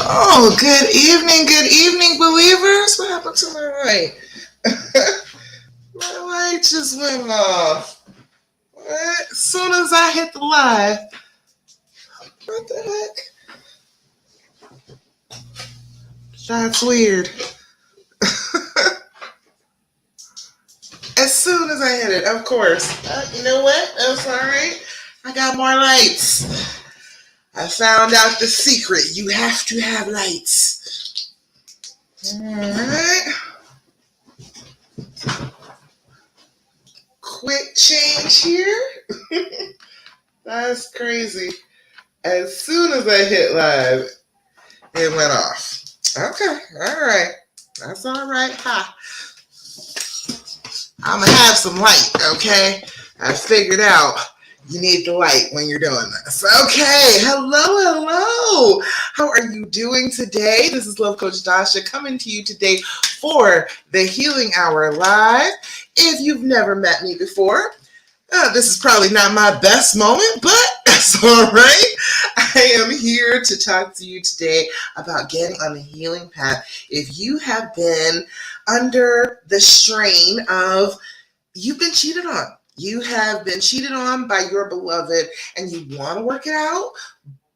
Oh, good evening, believers. What happened to my light? My light just went off. What? As soon as I hit the live, what the heck? That's weird. As soon as I hit it, of course. You know what? That's all right. I got more lights. I found out the secret. You have to have lights. All right. Quick change here. That's crazy. As soon as I hit live, it went off. Okay, all right. That's all right. Ha. I'm going to have some light, okay? I figured out you need the light when you're doing this. Okay, hello. How are you doing today? This is Love Coach Dasha coming to you today for the Healing Hour Live. If you've never met me before, this is probably not my best moment, but that's all right. I am here to talk to you today about getting on the healing path. If you have been under the strain of you've been cheated on, you have been cheated on by your beloved, and you want to work it out,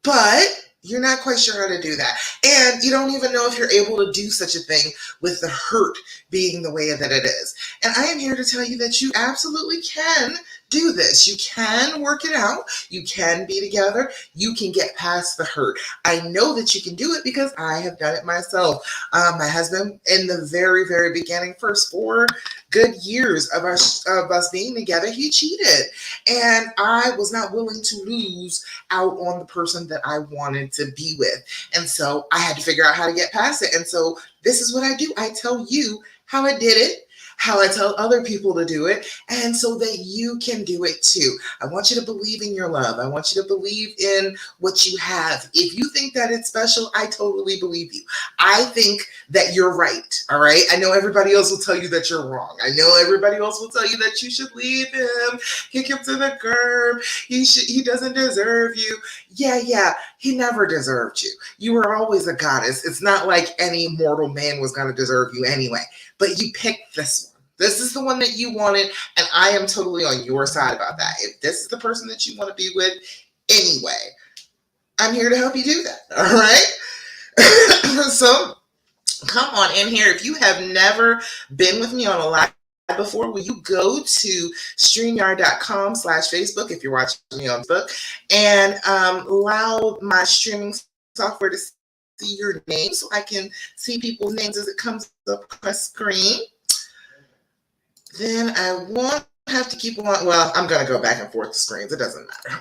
but you're not quite sure how to do that. And you don't even know if you're able to do such a thing with the hurt being the way that it is. And I am here to tell you that you absolutely can do this. You can work it out. You can be together. You can get past the hurt. I know that you can do it because I have done it myself. My husband, in the very, very beginning, first 4 good years of us being together, he cheated. And I was not willing to lose out on the person that I wanted to be with. And so I had to figure out how to get past it. And so this is what I do. I tell you how I did it, how I tell other people to do it, and so that you can do it too. I want you to believe in your love. I want you to believe in what you have. If you think that it's special, I totally believe you. I think that you're right, all right? I know everybody else will tell you that you're wrong. I know everybody else will tell you that you should leave him, kick him to the curb. He doesn't deserve you. Yeah, he never deserved you. You were always a goddess. It's not like any mortal man was going to deserve you anyway. But you picked this one. This is the one that you wanted, and I am totally on your side about that. If this is the person that you want to be with anyway, I'm here to help you do that. All right? So come on in here. If you have never been with me on a live before, will you go to streamyard.com/Facebook if you're watching me on Facebook and allow my streaming software to see your name so I can see people's names as it comes up on the screen. Then I won't have to keep on. Well, I'm going to go back and forth the screens. It doesn't matter.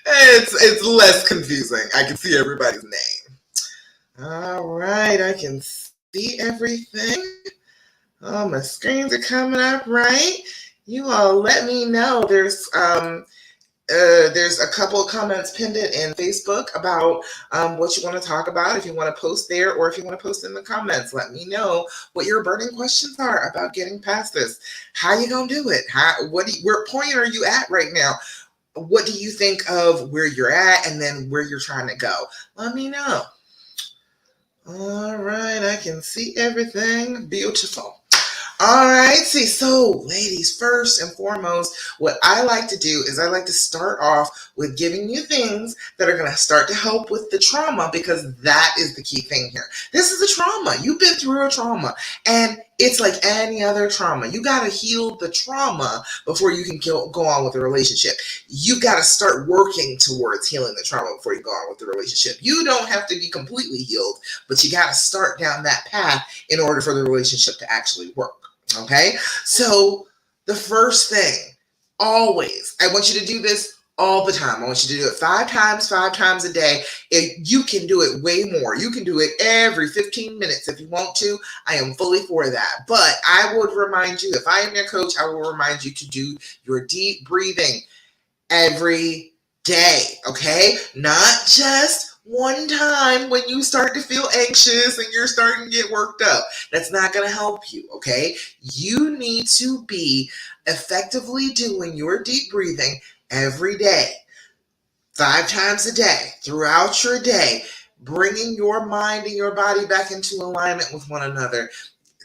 It's less confusing. I can see everybody's name. All right. I can see everything. Oh, my screens are coming up right. You all let me know. There's a couple of comments pinned in Facebook about what you want to talk about. If you want to post there or if you want to post in the comments, let me know what your burning questions are about getting past this. How you gonna do it? Where point are you at right now? What do you think of where you're at and then where you're trying to go? Let me know. All right, I can see everything. Beautiful. All right, so ladies, first and foremost, what I like to do is I like to start off with giving you things that are going to start to help with the trauma, because that is the key thing here. This is a trauma. You've been through a trauma, and it's like any other trauma. You got to heal the trauma before you can go on with the relationship. You got to start working towards healing the trauma before you go on with the relationship. You don't have to be completely healed, but you got to start down that path in order for the relationship to actually work. Okay, so the first thing, always, I want you to do this all the time. I want you to do it 5 times a day. If you can do it way more, you can do it every 15 minutes if you want to. I am fully for that. But I would remind you, if I am your coach, I will remind you to do your deep breathing every day. Okay, not just one time when you start to feel anxious and you're starting to get worked up. That's not going to help you, okay? You need to be effectively doing your deep breathing every day. 5 times a day throughout your day, bringing your mind and your body back into alignment with one another.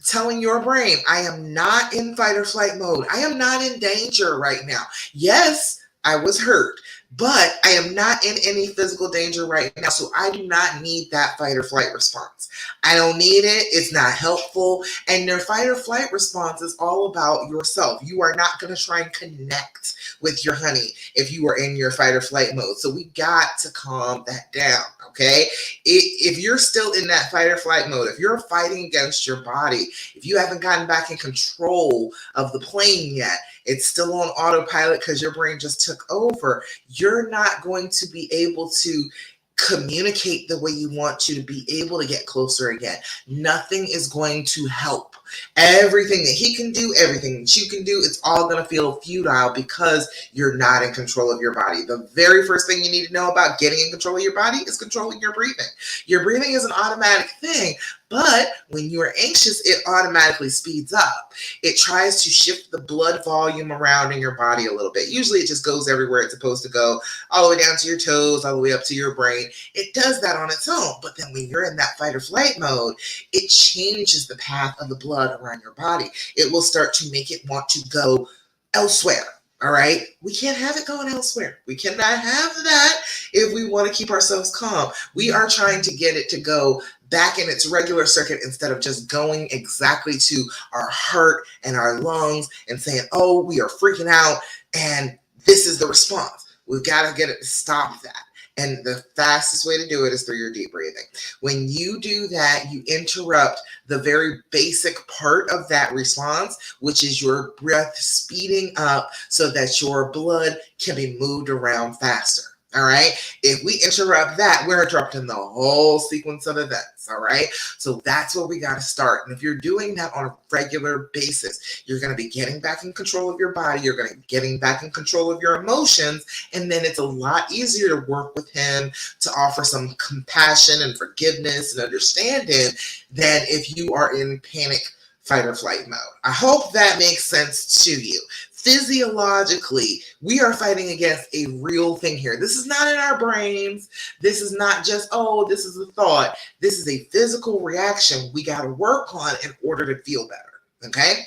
Telling your brain, I am not in fight or flight mode. I am not in danger right now. Yes, I was hurt, but I am not in any physical danger right now. So I do not need that fight or flight response. I don't need it. It's not helpful. And your fight or flight response is all about yourself. You are not going to try and connect with your honey if you are in your fight or flight mode. So we got to calm that down. Okay. If you're still in that fight or flight mode, if you're fighting against your body, if you haven't gotten back in control of the plane yet, it's still on autopilot because your brain just took over, you're not going to be able to communicate the way you want to be able to get closer again. Nothing is going to help. Everything that he can do, everything that you can do, it's all going to feel futile because you're not in control of your body. The very first thing you need to know about getting in control of your body is controlling your breathing. Your breathing is an automatic thing, but when you are anxious, it automatically speeds up. It tries to shift the blood volume around in your body a little bit. Usually it just goes everywhere it's supposed to go, all the way down to your toes, all the way up to your brain. It does that on its own. But then when you're in that fight or flight mode, it changes the path of the blood around your body. It will start to make it want to go elsewhere. All right. We can't have it going elsewhere. We cannot have that if we want to keep ourselves calm. We are trying to get it to go back in its regular circuit instead of just going exactly to our heart and our lungs and saying, oh, we are freaking out and this is the response. We've got to get it to stop that. And the fastest way to do it is through your deep breathing. When you do that, you interrupt the very basic part of that response, which is your breath speeding up so that your blood can be moved around faster. All right. If we interrupt that, we're interrupting the whole sequence of events. All right. So that's where we got to start. And if you're doing that on a regular basis, you're going to be getting back in control of your body. You're going to be getting back in control of your emotions. And then it's a lot easier to work with him to offer some compassion and forgiveness and understanding than if you are in panic, fight or flight mode. I hope that makes sense to you. Physiologically, we are fighting against a real thing here. This is not in our brains. This is not just, oh, this is a thought. This is a physical reaction we got to work on in order to feel better. Okay?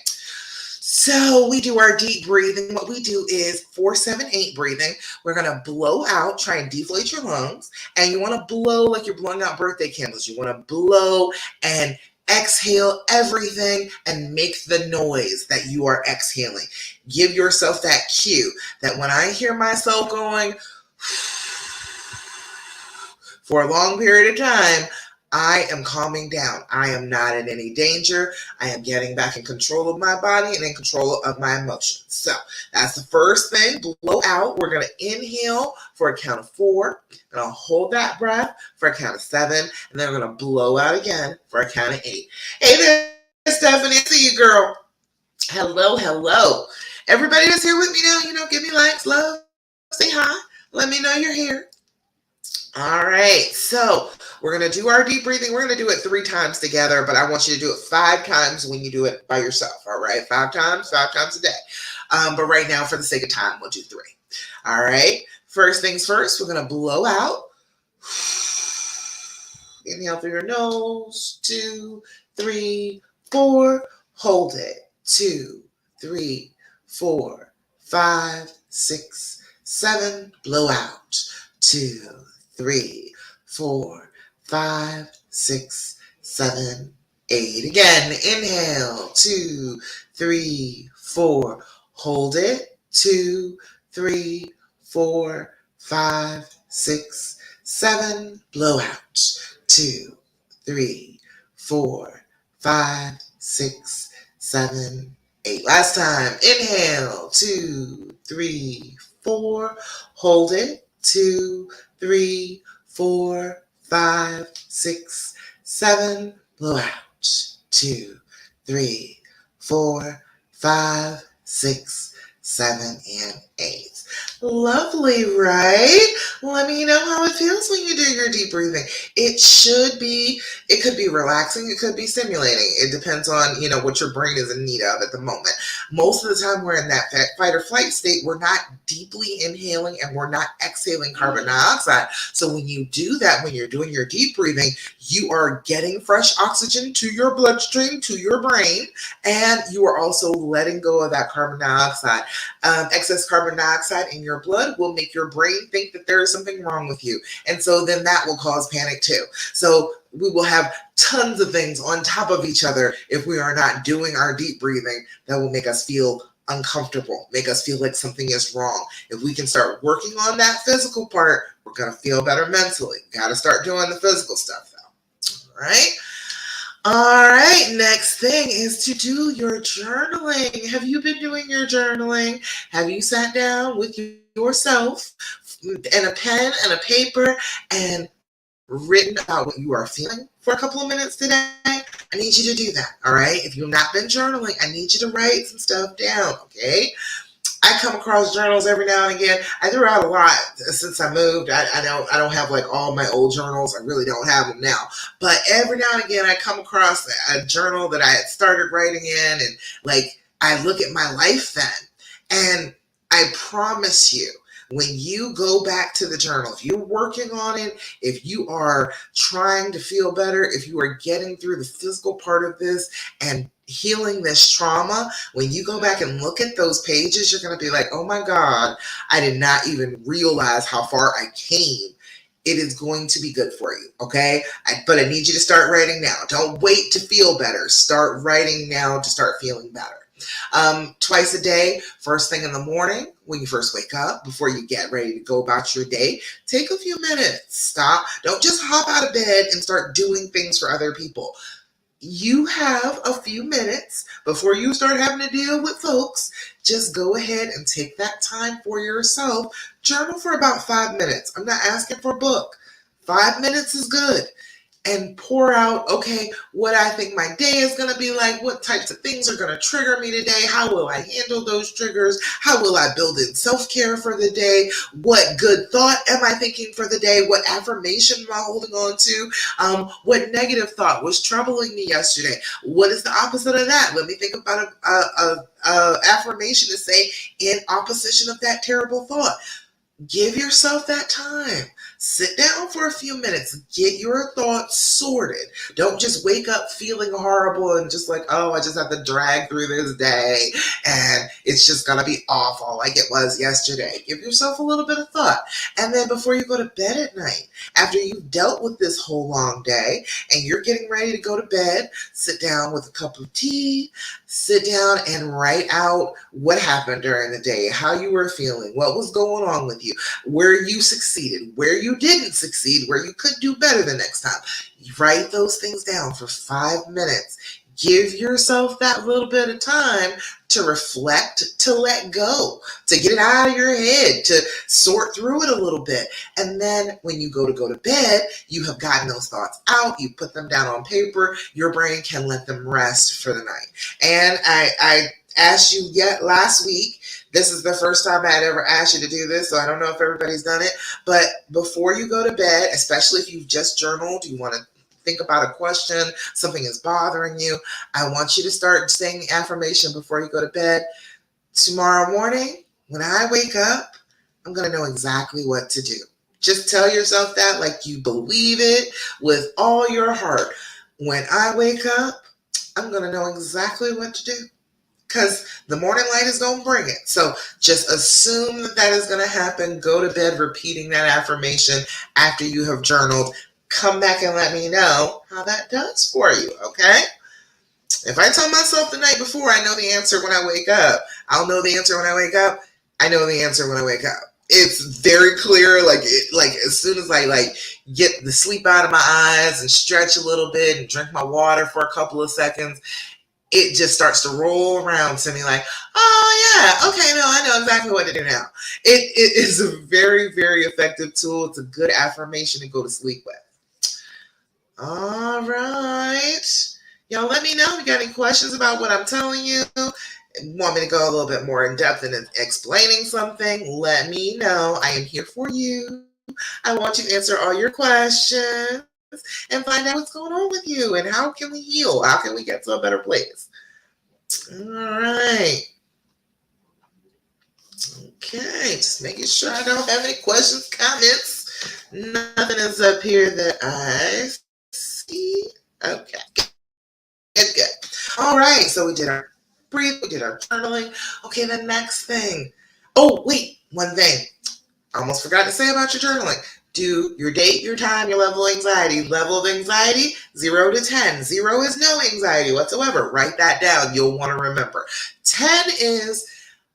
So we do our deep breathing. What we do is 4-7-8 breathing. We're going to blow out, try and deflate your lungs. And you want to blow like you're blowing out birthday candles. You want to blow and exhale everything and make the noise that you are exhaling. Give yourself that cue that when I hear myself going for a long period of time, I am calming down. I am not in any danger. I am getting back in control of my body and in control of my emotions. So that's the first thing. Blow out. We're going to inhale for a count of 4. And I'll hold that breath for a count of 7. And then we're going to blow out again for a count of 8. Hey there, Stephanie. I see you, girl. Hello, hello. Everybody that's here with me now, give me likes, love, say hi. Let me know you're here. All right, so we're going to do our deep breathing. We're going to do it 3 times together, but I want you to do it 5 times when you do it by yourself, all right? 5 times a day. But right now, for the sake of time, we'll do 3. All right, first things first, we're going to blow out. Inhale through your nose, 2, 3, 4. Hold it, 2, 3, 4, 5, 6, 7. Blow out, 2, 3, 4, 5, 6, 7, 8. Again, inhale, 2, 3, 4. Hold it, 2, 3, 4, 5, 6, 7. Blow out, 2, 3, 4, 5, 6, 7, 8. Last time, inhale, 2, 3, 4. Hold it, 2, 3, 4, 5, 6, 7. Blow out, 2, 3, 4, 5, 6, 7, and 8. Lovely, right? Let me know how it feels when you do your deep breathing. It could be relaxing, it could be stimulating. It depends on, what your brain is in need of at the moment. Most of the time we're in that fight or flight state, we're not deeply inhaling and we're not exhaling carbon dioxide. So when you do that, when you're doing your deep breathing, you are getting fresh oxygen to your bloodstream, to your brain, and you are also letting go of that carbon dioxide. Excess carbon dioxide in your blood will make your brain think that there is something wrong with you. And so then that will cause panic too. So we will have tons of things on top of each other if we are not doing our deep breathing that will make us feel uncomfortable, make us feel like something is wrong. If we can start working on that physical part, we're going to feel better mentally. Got to start doing the physical stuff though. All right. All right, next thing is to do your journaling. Have you been doing your journaling? Have you sat down with yourself and a pen and a paper and written about what you are feeling for a couple of minutes today? I need you to do that, all right? If you've not been journaling, I need you to write some stuff down, okay? I come across journals every now and again. I threw out a lot since I moved. I don't have like all my old journals. I really don't have them now. But every now and again, I come across a journal that I had started writing in, and like I look at my life then, and I promise you, when you go back to the journal, if you're working on it, if you are trying to feel better, if you are getting through the physical part of this and healing this trauma, when you go back and look at those pages, you're going to be like, oh my God, I did not even realize how far I came. It is going to be good for you, okay? But I need you to start writing now. Don't wait to feel better. Start writing now to start feeling better. Twice a day, first thing in the morning, when you first wake up, before you get ready to go about your day, take a few minutes. Stop. Don't just hop out of bed and start doing things for other people. You have a few minutes before you start having to deal with folks. Just go ahead and take that time for yourself. Journal for about 5 minutes. I'm not asking for a book. 5 minutes is good. And pour out, okay, what I think my day is going to be like, what types of things are going to trigger me today, how will I handle those triggers, how will I build in self-care for the day, what good thought am I thinking for the day, what affirmation am I holding on to, what negative thought was troubling me yesterday, what is the opposite of that? Let me think about a affirmation to say in opposition of that terrible thought. Give yourself that time. Sit down for a few minutes. Get your thoughts sorted. Don't just wake up feeling horrible and just like, oh, I just have to drag through this day and it's just going to be awful like it was yesterday. Give yourself a little bit of thought. And then before you go to bed at night, after you've dealt with this whole long day and you're getting ready to go to bed, sit down with a cup of tea, sit down and write out what happened during the day, how you were feeling, what was going on with you, where you succeeded, where you didn't succeed, where you could do better the next time. You write those things down for 5 minutes. Give yourself that little bit of time to reflect, to let go, to get it out of your head, to sort through it a little bit. And then when you go to bed, you have gotten those thoughts out, you put them down on paper, your brain can let them rest for the night. And I asked you yet last week, this is the first time I had ever asked you to do this, so I don't know if everybody's done it, but before you go to bed, especially if you've just journaled, you want to think about a question, something is bothering you, I want you to start saying the affirmation before you go to bed. Tomorrow morning, when I wake up, I'm going to know exactly what to do. Just tell yourself that like you believe it with all your heart. When I wake up, I'm going to know exactly what to do, because the morning light is going to bring it. So just assume that is going to happen. Go to bed repeating that affirmation after you have journaled. Come back and let me know how that does for you, okay? If I tell myself the night before, I know the answer when I wake up. I'll know the answer when I wake up. I know the answer when I wake up. It's very clear. Like as soon as I get the sleep out of my eyes and stretch a little bit and drink my water for a couple of seconds, it just starts to roll around to me like, oh yeah, okay, no, I know exactly what to do now. It is a very, very effective tool. It's a good affirmation to go to sleep with. All right. Y'all let me know if you got any questions about what I'm telling you. Want me to go a little bit more in depth in explaining something? Let me know. I am here for you. I want you to answer all your questions and find out what's going on with you and how can we heal? How can we get to a better place? All right. Okay, just making sure I don't have any questions, comments. Nothing is up here that I see. Okay, good. All right, so we did our breathe, we did our journaling. Okay, the next thing. Oh, wait, one thing. I almost forgot to say about your journaling. Do your date, your time, your level of anxiety. Level of anxiety, 0 to 10. 0 is no anxiety whatsoever. Write that down. You'll want to remember. 10 is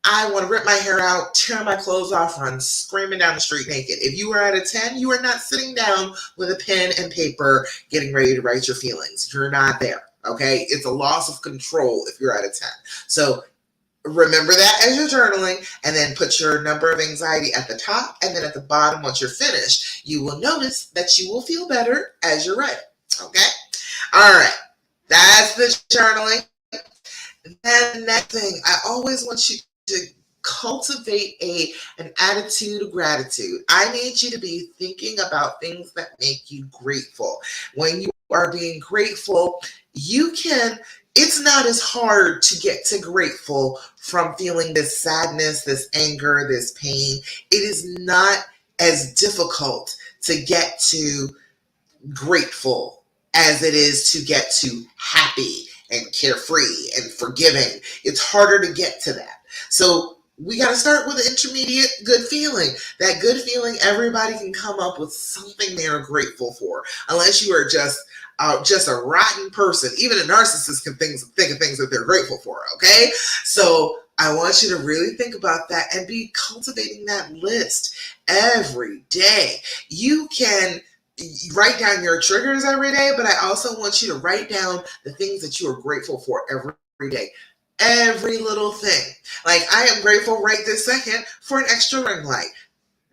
I want to rip my hair out, tear my clothes off, run screaming down the street naked. If you are at a 10, you are not sitting down with a pen and paper getting ready to write your feelings. You're not there, okay? It's a loss of control if you're at a 10. So remember that as you're journaling, and then put your number of anxiety at the top, and then at the bottom, once you're finished, you will notice that you will feel better as you're writing, okay? All right, that's the journaling. Then the next thing, I always want you to cultivate an attitude of gratitude. I need you to be thinking about things that make you grateful. When you are being grateful, it's not as hard to get to grateful from feeling this sadness, this anger, this pain. It is not as difficult to get to grateful as it is to get to happy and carefree and forgiving. It's harder to get to that. So we got to start with an intermediate good feeling. That good feeling, everybody can come up with something they're grateful for, unless you are just a rotten person. Even a narcissist can think of things that they're grateful for, okay? So I want you to really think about that and be cultivating that list every day. You can write down your triggers every day, but I also want you to write down the things that you are grateful for every day. Every little thing. Like, I am grateful right this second for an extra ring light.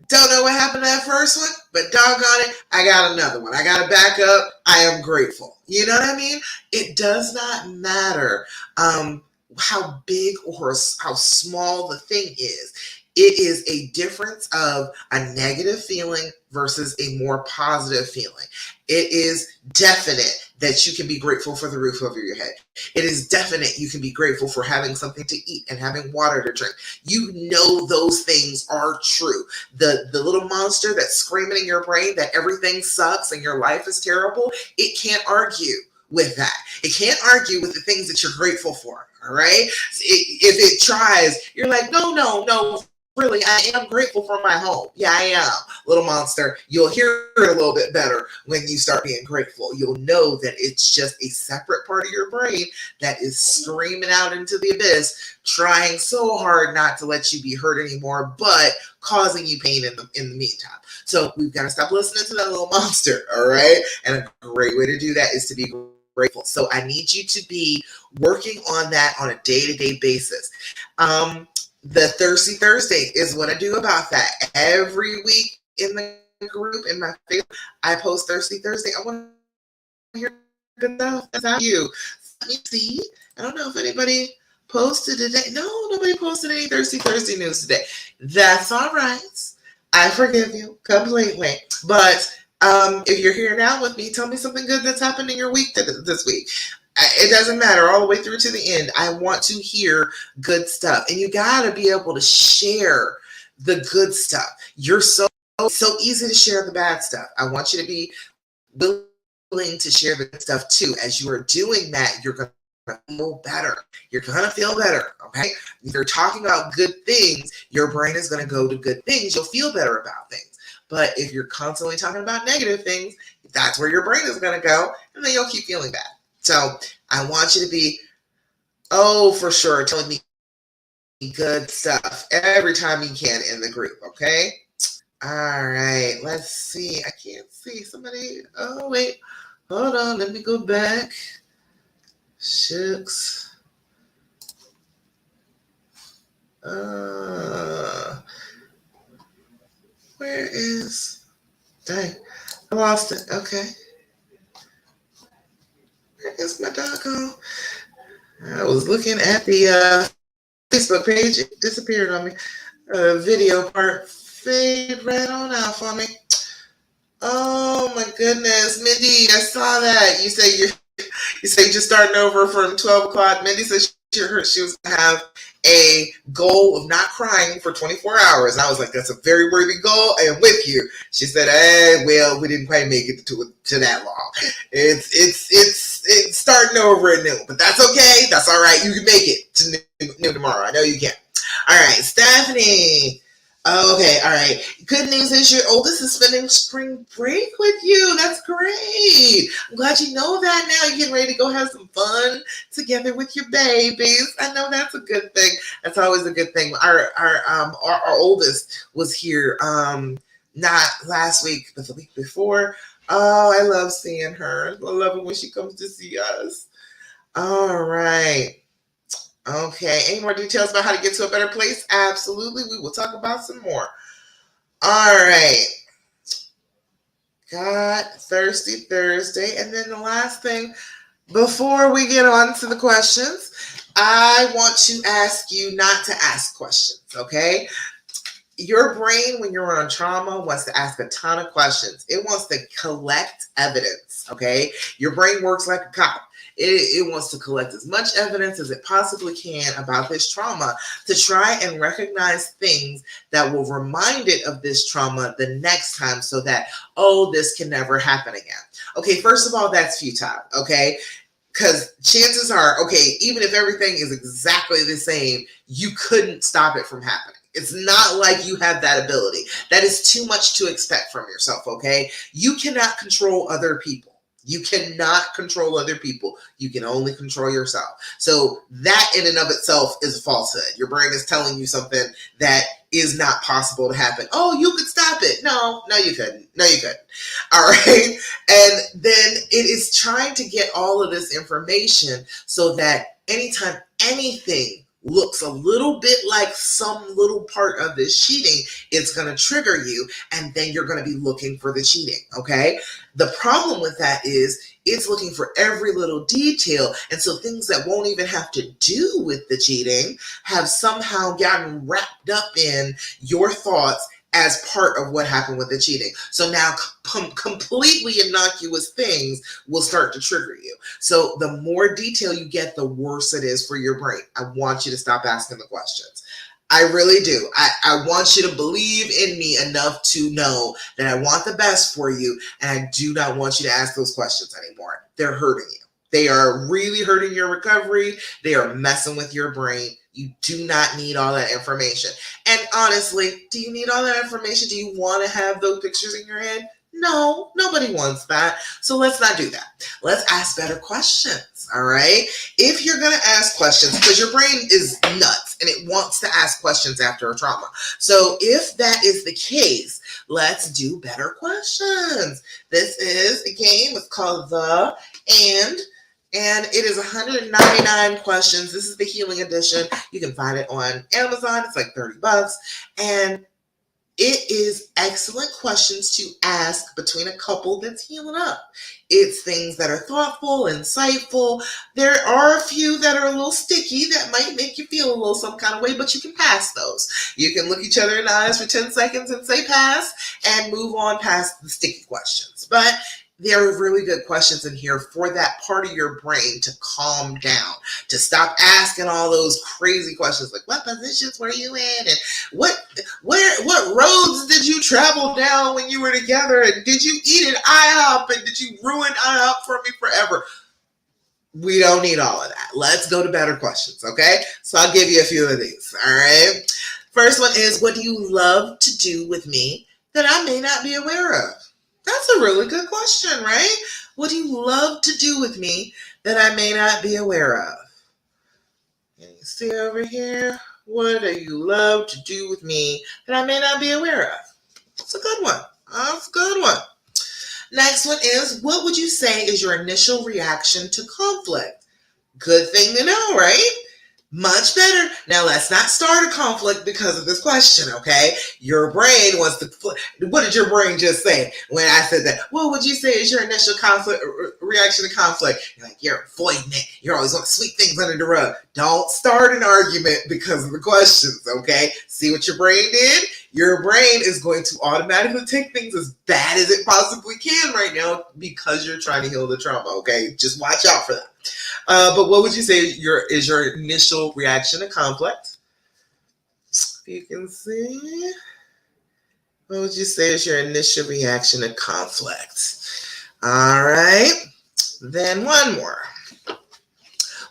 Don't know what happened to that first one, but doggone it, I got another one. I got a backup. I am grateful. You know what I mean? It does not matter how big or how small the thing is. It is a difference of a negative feeling versus a more positive feeling. It is definite that you can be grateful for the roof over your head. It is definite you can be grateful for having something to eat and having water to drink. You know those things are true. The little monster that's screaming in your brain that everything sucks and your life is terrible, it can't argue with that. It can't argue with the things that you're grateful for, all right? If it tries, you're like, no, really, I am grateful for my home. Yeah, I am. Little monster, you'll hear it a little bit better when you start being grateful. You'll know that it's just a separate part of your brain that is screaming out into the abyss, trying so hard not to let you be hurt anymore, but causing you pain in the meantime. So we've got to stop listening to that little monster, all right? And a great way to do that is to be grateful. So I need you to be working on that on a day-to-day basis. The Thirsty Thursday is what I do about that. Every week in the group, in my Facebook, I post Thirsty Thursday. I want to hear good stuff. That's how you. Let me see. I don't know if anybody posted today. No, nobody posted any Thirsty Thursday news today. That's all right. I forgive you completely. But if you're here now with me, tell me something good that's happened in your week this week. It doesn't matter, all the way through to the end. I want to hear good stuff. And you got to be able to share the good stuff. You're so easy to share the bad stuff. I want you to be willing to share the good stuff too. As you are doing that, you're going to feel better. You're going to feel better, okay? If you're talking about good things, your brain is going to go to good things. You'll feel better about things. But if you're constantly talking about negative things, that's where your brain is going to go, and then you'll keep feeling bad. So I want you to be, for sure, telling me good stuff every time you can in the group, okay? All right, let's see. I can't see somebody. Oh, wait. Hold on. Let me go back. Shucks. Where is... Dang. I lost it. Okay. Where is my doggone? I was looking at the Facebook page. It disappeared on me. Video part fade right on out for me. Oh my goodness, Mindy, I saw that. You say you're starting over from 12 o'clock. Mindy said she was gonna have a goal of not crying for 24 hours. And I was like, that's a very worthy goal. I am with you. She said, hey, well, we didn't quite make it to that long. It's starting over at noon, but that's okay. That's all right. You can make it to noon tomorrow. I know you can. All right, Stephanie. Oh, okay, all right. Good news is your oldest is spending spring break with you. That's great. I'm glad you know that now. You're getting ready to go have some fun together with your babies. I know that's a good thing. That's always a good thing. Our oldest was here not last week, but the week before. Oh, I love seeing her. I love it when she comes to see us. All right. Okay. Any more details about how to get to a better place? Absolutely. We will talk about some more. All right. Got Thirsty Thursday. And then the last thing, before we get on to the questions, I want to ask you not to ask questions, okay? Your brain, when you're on trauma, wants to ask a ton of questions. It wants to collect evidence, okay? Your brain works like a cop. It wants to collect as much evidence as it possibly can about this trauma to try and recognize things that will remind it of this trauma the next time so that, oh, this can never happen again. Okay, first of all, that's futile, okay? Because chances are, okay, even if everything is exactly the same, you couldn't stop it from happening. It's not like you have that ability. That is too much to expect from yourself, okay? You cannot control other people. You cannot control other people. You can only control yourself. So that in and of itself is a falsehood. Your brain is telling you something that is not possible to happen. Oh, you could stop it. No, you couldn't. No, you couldn't. All right. And then it is trying to get all of this information so that anytime anything looks a little bit like some little part of this cheating, it's going to trigger you, and then you're going to be looking for the cheating, okay? The problem with that is it's looking for every little detail, and so things that won't even have to do with the cheating have somehow gotten wrapped up in your thoughts as part of what happened with the cheating. So now completely innocuous things will start to trigger you. So the more detail you get, the worse it is for your brain. I want you to stop asking the questions. I really do. I want you to believe in me enough to know that I want the best for you, and I do not want you to ask those questions anymore. They're hurting you. They are really hurting your recovery. They are messing with your brain. You do not need all that information. And honestly, do you need all that information? Do you want to have those pictures in your head? No, nobody wants that. So let's not do that. Let's ask better questions, all right? If you're going to ask questions, because your brain is nuts and it wants to ask questions after a trauma. So if that is the case, let's do better questions. This is a game. It's called The and it is 199 questions. This is the healing edition. You can find it on Amazon. It's like $30. And it is excellent questions to ask between a couple that's healing up. It's things that are thoughtful, insightful. There are a few that are a little sticky that might make you feel a little some kind of way, but you can pass those. You can look each other in the eyes for 10 seconds and say pass and move on past the sticky questions. But there are really good questions in here for that part of your brain to calm down, to stop asking all those crazy questions like, what positions were you in? And what roads did you travel down when you were together? And did you eat at IHOP? And did you ruin IHOP for me forever? We don't need all of that. Let's go to better questions, okay? So I'll give you a few of these, all right? First one is, what do you love to do with me that I may not be aware of? That's a really good question, right? What do you love to do with me that I may not be aware of? Can you see over here? What do you love to do with me that I may not be aware of? That's a good one. That's a good one. Next one is, what would you say is your initial reaction to conflict? Good thing to know, right? Much better. Now, let's not start a conflict because of this question, okay? Your brain wants to... What did your brain just say when I said that? What would you say is your initial reaction to conflict? You're like, you're avoiding it. You're always want to sweep things under the rug. Don't start an argument because of the questions, okay? See what your brain did? Your brain is going to automatically take things as bad as it possibly can right now because you're trying to heal the trauma, okay? Just watch out for that. But what would you say is your initial reaction to conflict? If you can see. What would you say is your initial reaction to conflict? All right. Then one more.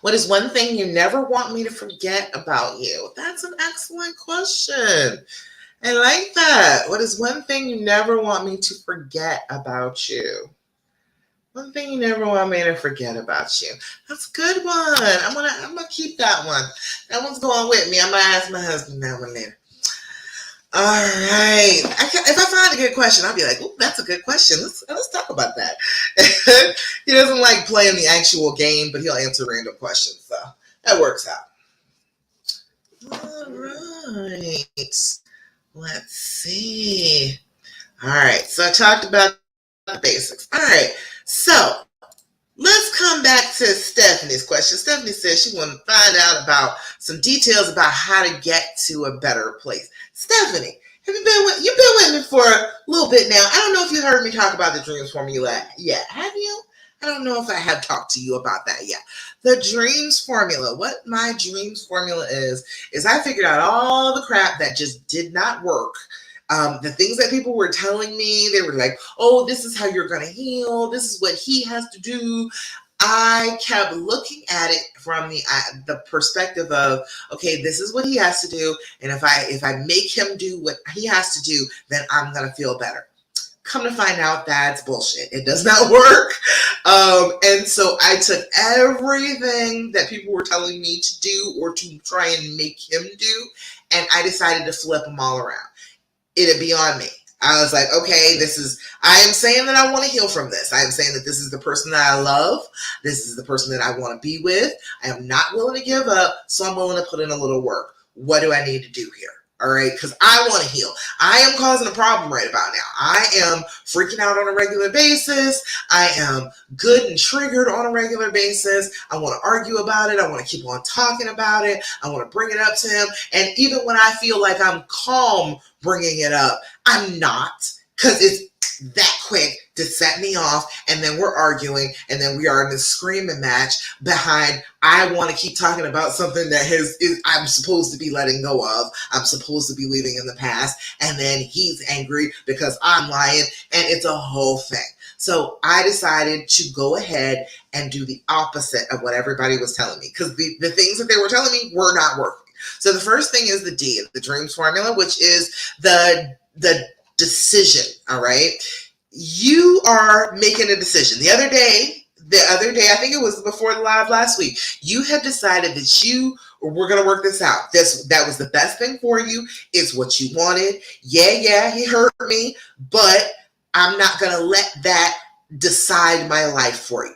What is one thing you never want me to forget about you? That's an excellent question. I like that. What is one thing you never want me to forget about you? One thing you never want me to forget about you. That's a good one. I'm gonna keep that one. That one's going with me. I'm gonna ask my husband that one later. All right. If I find a good question, I'll be like, "Oh, that's a good question. Let's talk about that." He doesn't like playing the actual game, but he'll answer random questions, so that works out. All right. Let's see. All right. So I talked about the basics. All right. So let's come back to Stephanie's question. Stephanie says she wanted to find out about some details about how to get to a better place. Stephanie, you've been with me for a little bit now. I don't know if you heard me talk about the dreams formula yet. Have you? I don't know if I have talked to you about that yet. The dreams formula. What my dreams formula is I figured out all the crap that just did not work. The things that people were telling me, they were like, "Oh, this is how you're going to heal. This is what he has to do." I kept looking at it from the perspective of, okay, this is what he has to do, and if I make him do what he has to do, then I'm going to feel better. Come to find out, that's bullshit. It does not work. And so I took everything that people were telling me to do or to try and make him do, and I decided to flip them all around. It'd be on me. I was like, okay, I am saying that I want to heal from this. I am saying that this is the person that I love. This is the person that I want to be with. I am not willing to give up, so I'm willing to put in a little work. What do I need to do here? All right, because I want to heal. I am causing a problem right about now. I am freaking out on a regular basis. I am good and triggered on a regular basis. I want to argue about it. I want to keep on talking about it. I want to bring it up to him. And even when I feel like I'm calm bringing it up, I'm not, because it's that quick to set me off, and then we're arguing, and then we are in this screaming match behind I want to keep talking about something that I'm supposed to be letting go of. I'm supposed to be leaving in the past, and then he's angry because I'm lying, and it's a whole thing. So I decided to go ahead and do the opposite of what everybody was telling me, because the things that they were telling me were not working. So the first thing is the D, the dreams formula, which is the decision. All right. You are making a decision. The other day, I think it was before the live last week, you had decided that you were going to work this out. That was the best thing for you. It's what you wanted. Yeah, he hurt me, but I'm not going to let that decide my life for you.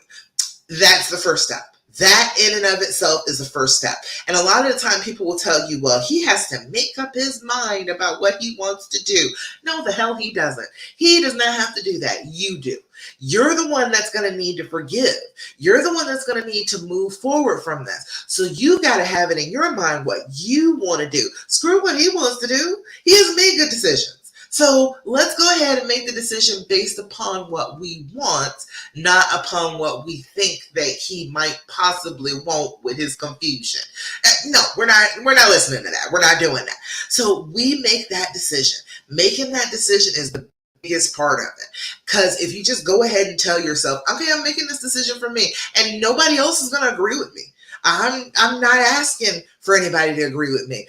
That's the first step. That in and of itself is the first step. And a lot of the time people will tell you, well, he has to make up his mind about what he wants to do. No, the hell he doesn't. He does not have to do that. You do. You're the one that's going to need to forgive. You're the one that's going to need to move forward from this. So you got to have it in your mind what you want to do. Screw what he wants to do. He has made good decisions. So let's go ahead and make the decision based upon what we want, not upon what we think that he might possibly want with his confusion. No, we're not listening to that. We're not doing that. So we make that decision. Making that decision is the biggest part of it. Because if you just go ahead and tell yourself, okay, I'm making this decision for me, and nobody else is going to agree with me. I'm not asking for anybody to agree with me.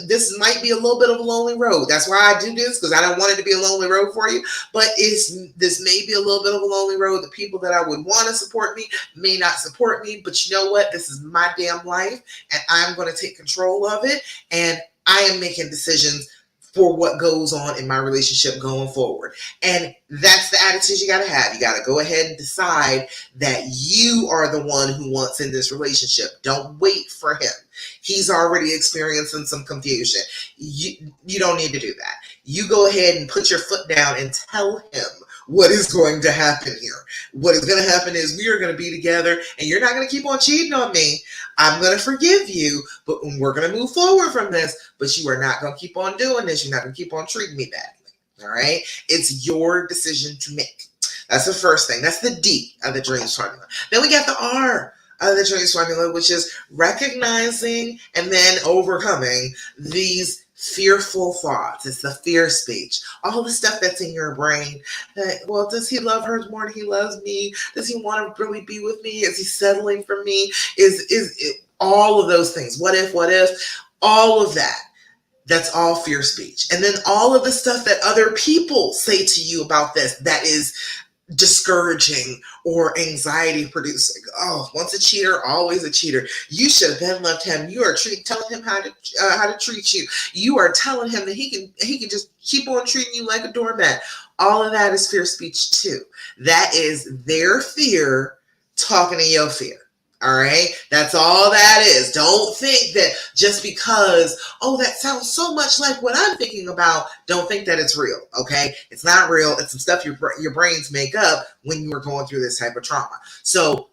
This might be a little bit of a lonely road. That's why I do this, because I don't want it to be a lonely road for you. But this may be a little bit of a lonely road. The people that I would want to support me may not support me. But you know what? This is my damn life, and I'm going to take control of it. And I am making decisions for what goes on in my relationship going forward. And that's the attitude you got to have. You got to go ahead and decide that you are the one who wants in this relationship. Don't wait for him. He's already experiencing some confusion. You don't need to do that. You go ahead and put your foot down and tell him what is going to happen here. What is going to happen is we are going to be together and you're not going to keep on cheating on me. I'm going to forgive you, but we're going to move forward from this, but you are not going to keep on doing this. You're not going to keep on treating me badly. All right? It's your decision to make. That's the first thing. That's the D of the dreams formula. Then we got the R of the dreams formula, which is recognizing and then overcoming these fearful thoughts. It's the fear speech. All the stuff that's in your brain. That, well, does he love her more than he loves me? Does he want to really be with me? Is he settling for me? Is it, all of those things? What if? All of that. That's all fear speech. And then all of the stuff that other people say to you about this that is discouraging or anxiety producing. Oh, once a cheater, always a cheater. You should have been left him. You are telling him how to treat you. You are telling him that he can just keep on treating you like a doormat. All of that is fear speech too. That is their fear talking to your fear. All right. That's all that is. Don't think that just because, oh, that sounds so much like what I'm thinking about. Don't think that it's real. Okay. It's not real. It's some stuff your brains make up when you are going through this type of trauma. So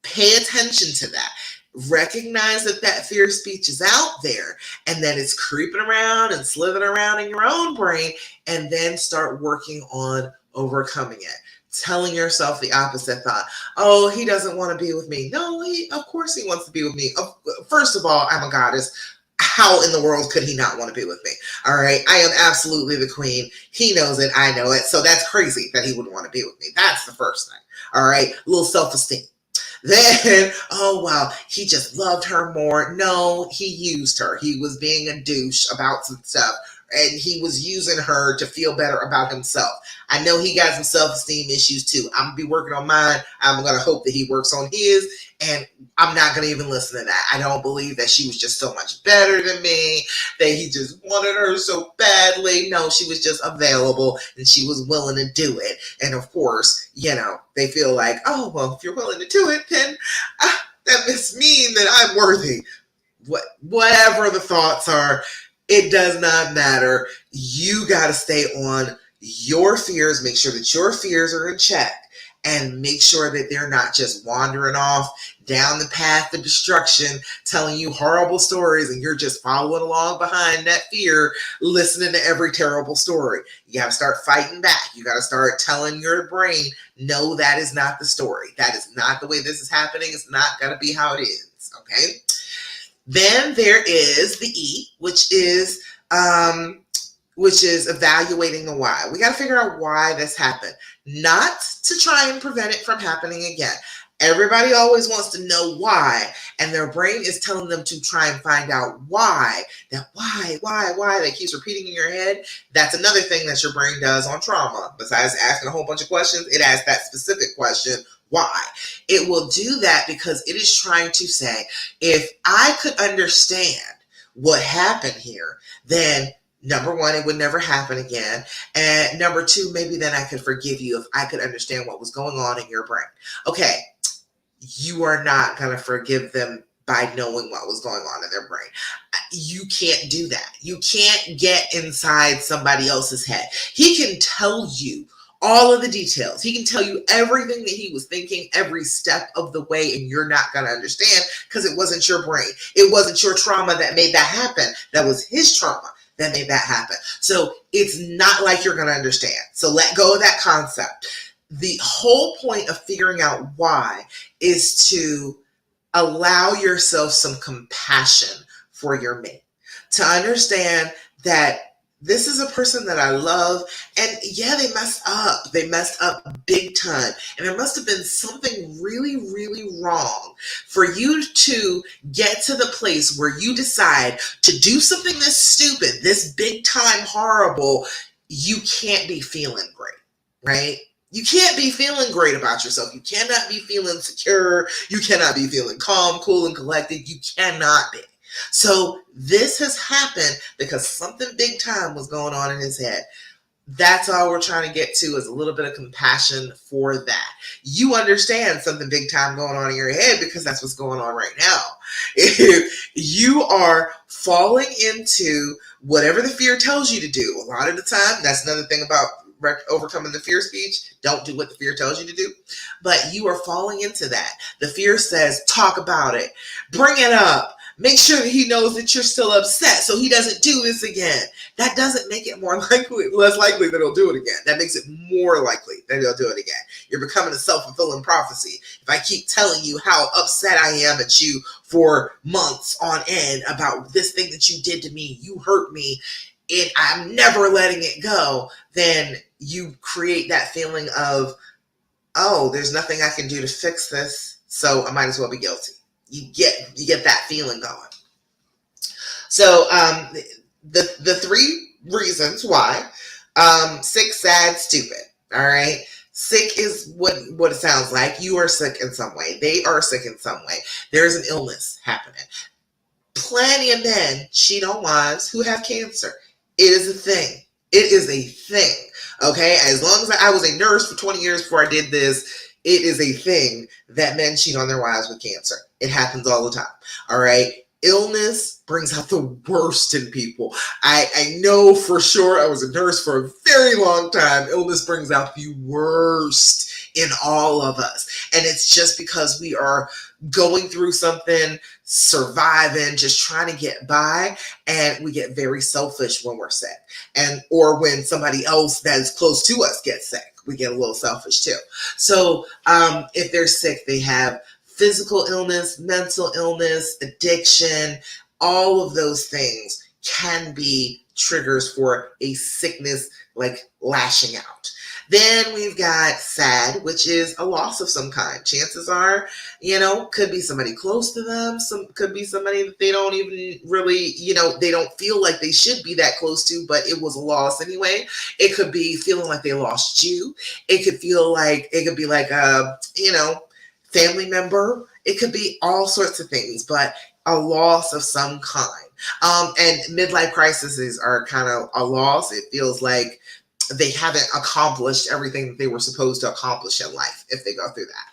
pay attention to that. Recognize that fear speech is out there and that it's creeping around and slithering around in your own brain, and then start working on overcoming it. Telling yourself the opposite thought. Oh, he doesn't want to be with me. No, of course he wants to be with me. First of all, I'm a goddess. How in the world could he not want to be with me? All right. I am absolutely the queen. He knows it. I know it. So that's crazy that he wouldn't want to be with me. That's the first thing. All right. A little self-esteem. Then, oh, well, he just loved her more. No, he used her. He was being a douche about some stuff. And he was using her to feel better about himself. I know he got some self-esteem issues too. I'm going to be working on mine. I'm going to hope that he works on his. And I'm not going to even listen to that. I don't believe that she was just so much better than me, that he just wanted her so badly. No, she was just available and she was willing to do it. And of course, they feel like, oh, well, if you're willing to do it, then that must mean that I'm worthy. Whatever the thoughts are, it does not matter. You got to stay on your fears. Make sure that your fears are in check and make sure that they're not just wandering off down the path of destruction, telling you horrible stories and you're just following along behind that fear, listening to every terrible story. You got to start fighting back. You got to start telling your brain, no, that is not the story. That is not the way this is happening. It's not going to be how it is. Okay. Then there is the E, which is evaluating the why. We got to figure out why this happened, not to try and prevent it from happening again. Everybody always wants to know why, and their brain is telling them to try and find out why. That why that keeps repeating in your head. That's another thing that your brain does on trauma. Besides asking a whole bunch of questions, it asks that specific question. Why? It will do that because it is trying to say, if I could understand what happened here, then number one, it would never happen again. And number two, maybe then I could forgive you if I could understand what was going on in your brain. Okay, you are not going to forgive them by knowing what was going on in their brain. You can't do that. You can't get inside somebody else's head. He can tell you all of the details. He can tell you everything that he was thinking every step of the way, and you're not going to understand because it wasn't your brain. It wasn't your trauma that made that happen. That was his trauma that made that happen. So it's not like you're going to understand. So let go of that concept. The whole point of figuring out why is to allow yourself some compassion for your mate, to understand that this is a person that I love, and yeah, they messed up. They messed up big time, and there must have been something really, really wrong for you to get to the place where you decide to do something this stupid, this big time horrible. You can't be feeling great, right? You can't be feeling great about yourself. You cannot be feeling secure. You cannot be feeling calm, cool, and collected. You cannot be. So this has happened because something big time was going on in his head. That's all we're trying to get to, is a little bit of compassion for that. You understand something big time going on in your head because that's what's going on right now. If you are falling into whatever the fear tells you to do, a lot of the time, that's another thing about overcoming the fear speech. Don't do what the fear tells you to do. But you are falling into that. The fear says, talk about it. Bring it up. Make sure that he knows that you're still upset so he doesn't do this again. That doesn't make it less likely that he'll do it again. That makes it more likely that he'll do it again. You're becoming a self-fulfilling prophecy. If I keep telling you how upset I am at you for months on end about this thing that you did to me, you hurt me, and I'm never letting it go, then you create that feeling of, oh, there's nothing I can do to fix this, so I might as well be guilty. You get that feeling going. So the three reasons why: sick, sad, stupid. All right. Sick is what it sounds like. You are sick in some way. They are sick in some way. There's an illness happening. Plenty of men cheat on wives who have cancer. It is a thing. It is a thing. Okay. As long as I was a nurse for 20 years before I did this, it is a thing that men cheat on their wives with cancer. It happens all the time. All right. Illness brings out the worst in people. I know for sure. I was a nurse for a very long time. Illness brings out the worst in all of us. And it's just because we are going through something, surviving, just trying to get by, and we get very selfish when we're sick. Or when somebody else that is close to us gets sick, we get a little selfish too. So if they're sick, they have physical illness, mental illness, addiction. All of those things can be triggers for a sickness like lashing out. Then we've got sad, which is a loss of some kind. Chances are, could be somebody close to them. Could be somebody that they don't even really, they don't feel like they should be that close to, but it was a loss anyway. It could be feeling like they lost you. It could be like a, family member. It could be all sorts of things, but a loss of some kind. And midlife crises are kind of a loss. It feels like they haven't accomplished everything that they were supposed to accomplish in life if they go through that.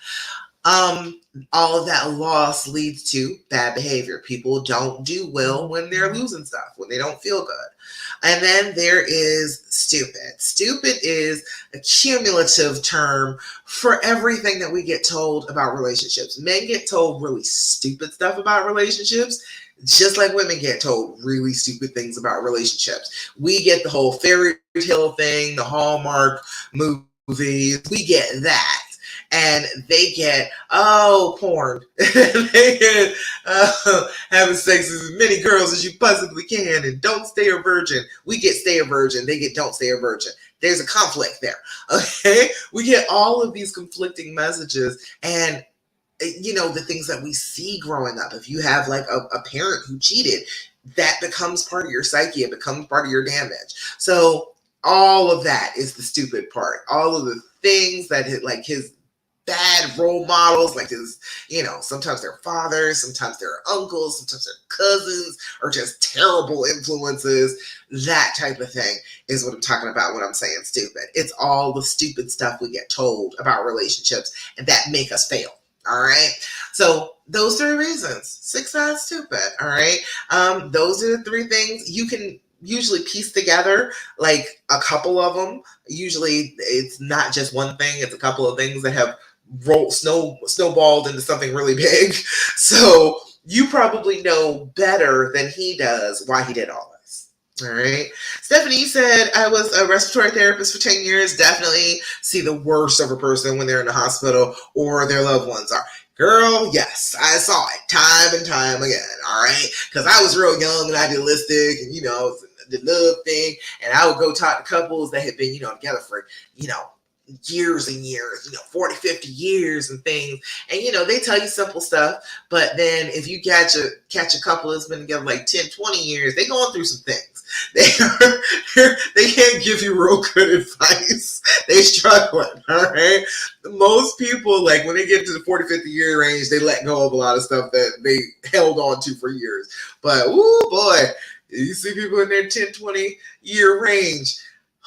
All of that loss leads to bad behavior. People don't do well when they're losing stuff, when they don't feel good. And then there is stupid. Stupid is a cumulative term for everything that we get told about relationships. Men get told really stupid stuff about relationships, just like women get told really stupid things about relationships. We get the whole fairy tale thing, the Hallmark movies. We get that. And they get, porn. They get having sex with as many girls as you possibly can and don't stay a virgin. We get stay a virgin. They get don't stay a virgin. There's a conflict there. Okay? We get all of these conflicting messages, and the things that we see growing up. If you have like a parent who cheated, that becomes part of your psyche. It becomes part of your damage. So all of that is the stupid part. All of the things that his bad role models, like his, sometimes they're fathers, sometimes they're uncles, sometimes they're cousins, or just terrible influences. That type of thing is what I'm talking about when I'm saying stupid. It's all the stupid stuff we get told about relationships and that make us fail. All right. So those 3 reasons: sick, sad, stupid. All right. Those are the 3 things you can usually piece together, like a couple of them. Usually it's not just one thing. It's a couple of things that have snowballed into something really big. So you probably know better than he does why he did all this. All right. Stephanie said, I was a respiratory therapist for 10 years. Definitely see the worst of a person when they're in the hospital or their loved ones are. Girl, yes, I saw it time and time again. All right. Because I was real young and idealistic and, the love thing. And I would go talk to couples that had been, together for, years and years, 40, 50 years and things. And, they tell you simple stuff. But then if you catch a couple that's been together like 10, 20 years, they're going through some things. They can't give you real good advice. They struggling, all right? Most people, like when they get to the 40, 50 year range, they let go of a lot of stuff that they held on to for years. But, woo, boy, you see people in their 10, 20 year range.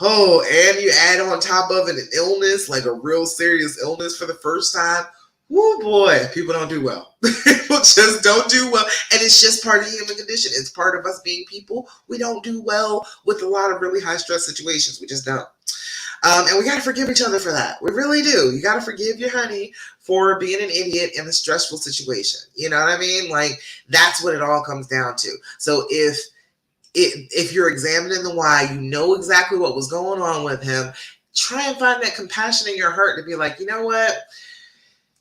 Oh, and you add on top of it an illness, like a real serious illness for the first time. Woo, boy, people don't do well. People just don't do well. And it's just part of the human condition. It's part of us being people. We don't do well with a lot of really high stress situations. We just don't. And we got to forgive each other for that. We really do. You got to forgive your honey for being an idiot in a stressful situation. You know what I mean? Like, that's what it all comes down to. So if you're examining the why, you know exactly what was going on with him, try and find that compassion in your heart to be like, you know what?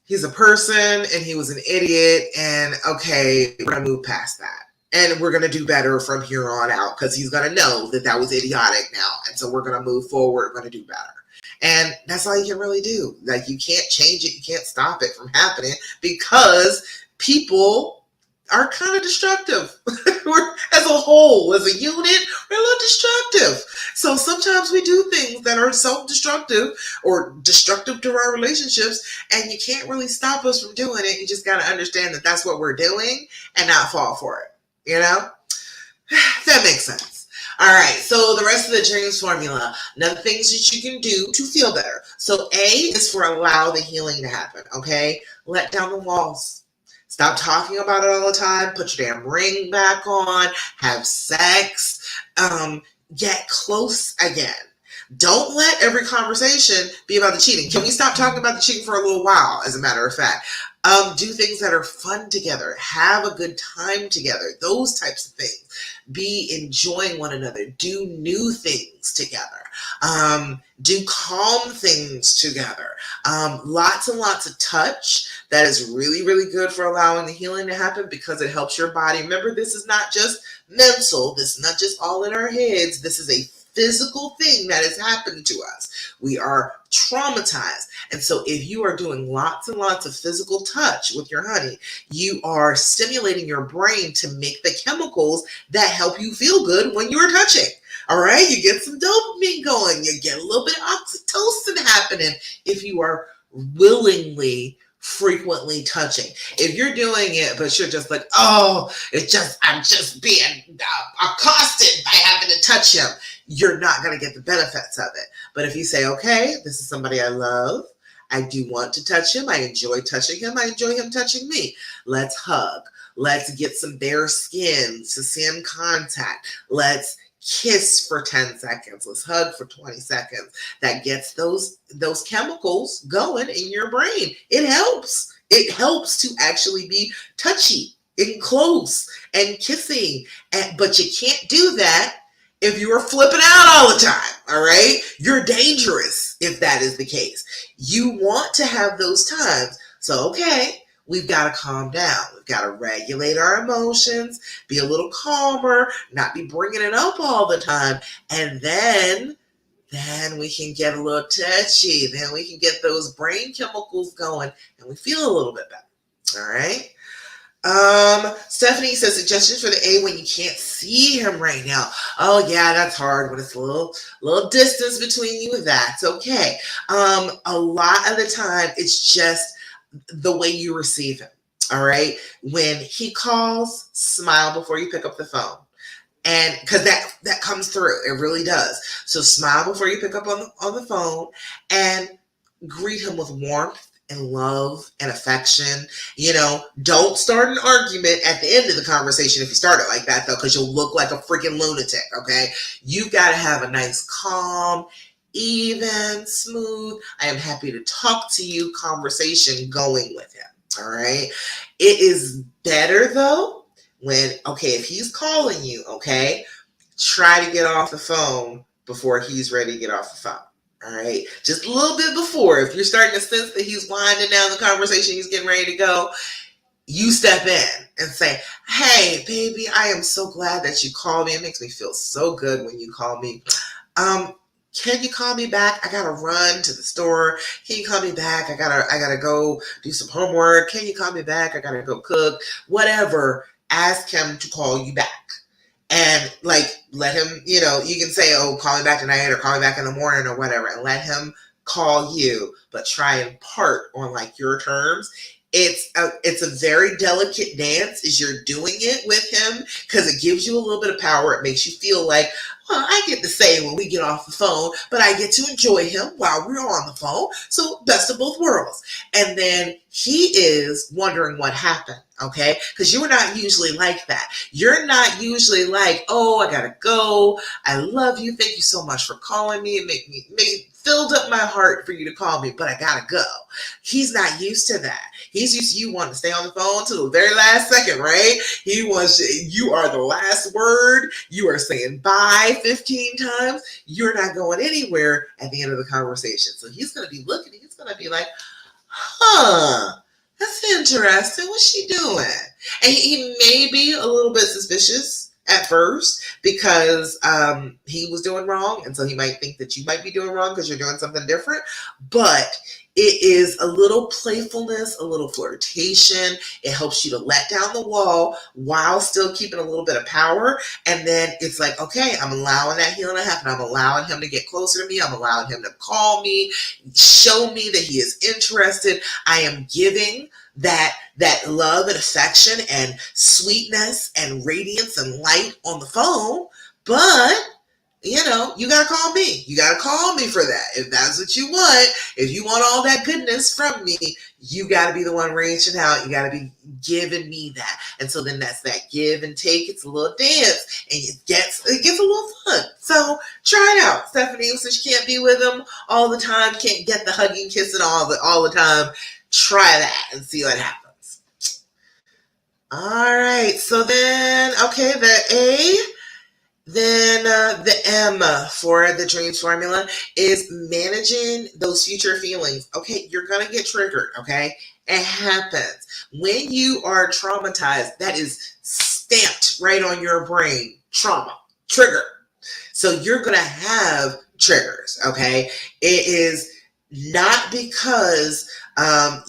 He's a person and he was an idiot, and okay, we're going to move past that. And we're going to do better from here on out because he's going to know that that was idiotic now. And so we're going to move forward. We're going to do better. And that's all you can really do. Like, you can't change it. You can't stop it from happening because people are kind of destructive. We're, as a whole, as a unit, we're a little destructive. So sometimes we do things that are self-destructive or destructive to our relationships, and you can't really stop us from doing it. You just got to understand that that's what we're doing and not fall for it. You know? That makes sense. All right, so the rest of the dreams formula, now the things that you can do to feel better. So A is for allow the healing to happen, okay? Let down the walls. Stop talking about it all the time. Put your damn ring back on. Have sex. Get close again. Don't let every conversation be about the cheating. Can we stop talking about the cheating for a little while, as a matter of fact? Do things that are fun together. Have a good time together. Those types of things. Be enjoying one another. Do new things together. Do calm things together. Lots and lots of touch. That is really, really good for allowing the healing to happen because it helps your body. Remember, this is not just mental. This is not just all in our heads. This is a physical thing that has happened to us. We are traumatized. And so if you are doing lots and lots of physical touch with your honey, you are stimulating your brain to make the chemicals that help you feel good when you're touching. All right, you get some dopamine going, you get a little bit of oxytocin happening if you are willingly frequently touching. If you're doing it but you're just like, oh, I'm just being accosted by having to touch him, you're not going to get the benefits of it. But if you say, okay, this is somebody I love, I do want to touch him, I enjoy touching him, I enjoy him touching me, let's hug, let's get some bare skin to skin contact, let's kiss for 10 seconds, let's hug for 20 seconds. That gets those chemicals going in your brain. It helps to actually be touchy and close and kissing, but you can't do that if you are flipping out all the time. All right, you're dangerous if that is the case. You want to have those times. So okay, we've got to calm down. We've got to regulate our emotions, be a little calmer, not be bringing it up all the time. And then we can get a little touchy. Then we can get those brain chemicals going and we feel a little bit better. All right. Stephanie says suggestions for the A when you can't see him right now. Oh yeah, that's hard when it's a little distance between you. That's okay. A lot of the time it's just the way you receive him. All right. When he calls, smile before you pick up the phone. And because that comes through, it really does. So smile before you pick up on the phone and greet him with warmth and love and affection. You know, don't start an argument at the end of the conversation if you start it like that, though, because you'll look like a freaking lunatic. Okay. You've got to have a nice, calm, even, smooth, I am happy to talk to you conversation going with him. All right. It is better though when, okay, if he's calling you, okay, try to get off the phone before he's ready to get off the phone. All right. Just a little bit before. If you're starting to sense that he's winding down the conversation, he's getting ready to go, you step in and say, hey, baby, I am so glad that you called me. It makes me feel so good when you call me. Can you call me back? I gotta run to the store. Can you call me back? I gotta go do some homework. Can you call me back? I gotta go cook. Whatever. Ask him to call you back. And like let him, you know, you can say, oh, call me back tonight or call me back in the morning or whatever, and let him call you, but try and part on like your terms. It's a very delicate dance as you're doing it with him because it gives you a little bit of power. It makes you feel like, well, I get to say when we get off the phone, but I get to enjoy him while we're on the phone. So best of both worlds. And then he is wondering what happened, okay? Because you are not usually like that. You're not usually like, oh, I gotta go. I love you. Thank you so much for calling me. It made me filled up my heart for you to call me, but I gotta go. He's not used to that. He's used to you wanting to stay on the phone till the very last second, right? He wants you are the last word. You are saying bye 15 times. You're not going anywhere at the end of the conversation. So he's going to be looking. He's going to be like, huh, that's interesting. What's she doing? And he may be a little bit suspicious at first because he was doing wrong. And so he might think that you might be doing wrong because you're doing something different. But it is a little playfulness, a little flirtation. It helps you to let down the wall while still keeping a little bit of power. And then it's like, okay, I'm allowing that healing to happen. I'm allowing him to get closer to me. I'm allowing him to call me, show me that he is interested. I am giving that love and affection and sweetness and radiance and light on the phone. But you got to call me. You got to call me for that. If that's what you want, if you want all that goodness from me, you got to be the one reaching out. You got to be giving me that. And so then that's that give and take. It's a little dance and it gets a little fun. So try it out. Stephanie, since she can't be with him all the time, can't get the hugging, kissing all the time, try that and see what happens. All right. So then, okay, the A. Then the M for the dreams formula is managing those future feelings. Okay, you're going to get triggered, okay? It happens. When you are traumatized, that is stamped right on your brain. Trauma, trigger. So you're going to have triggers, okay? It is not because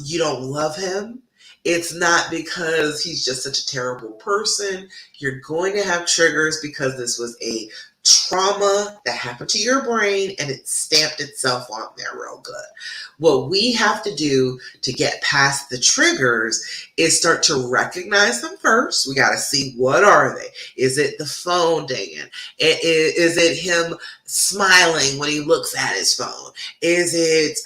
you don't love him. It's not because he's just such a terrible person. You're going to have triggers because this was a trauma that happened to your brain and it stamped itself on there real good. What we have to do to get past the triggers is start to recognize them first. We got to see, what are they? Is it the phone dinging? Is it him smiling when he looks at his phone? Is it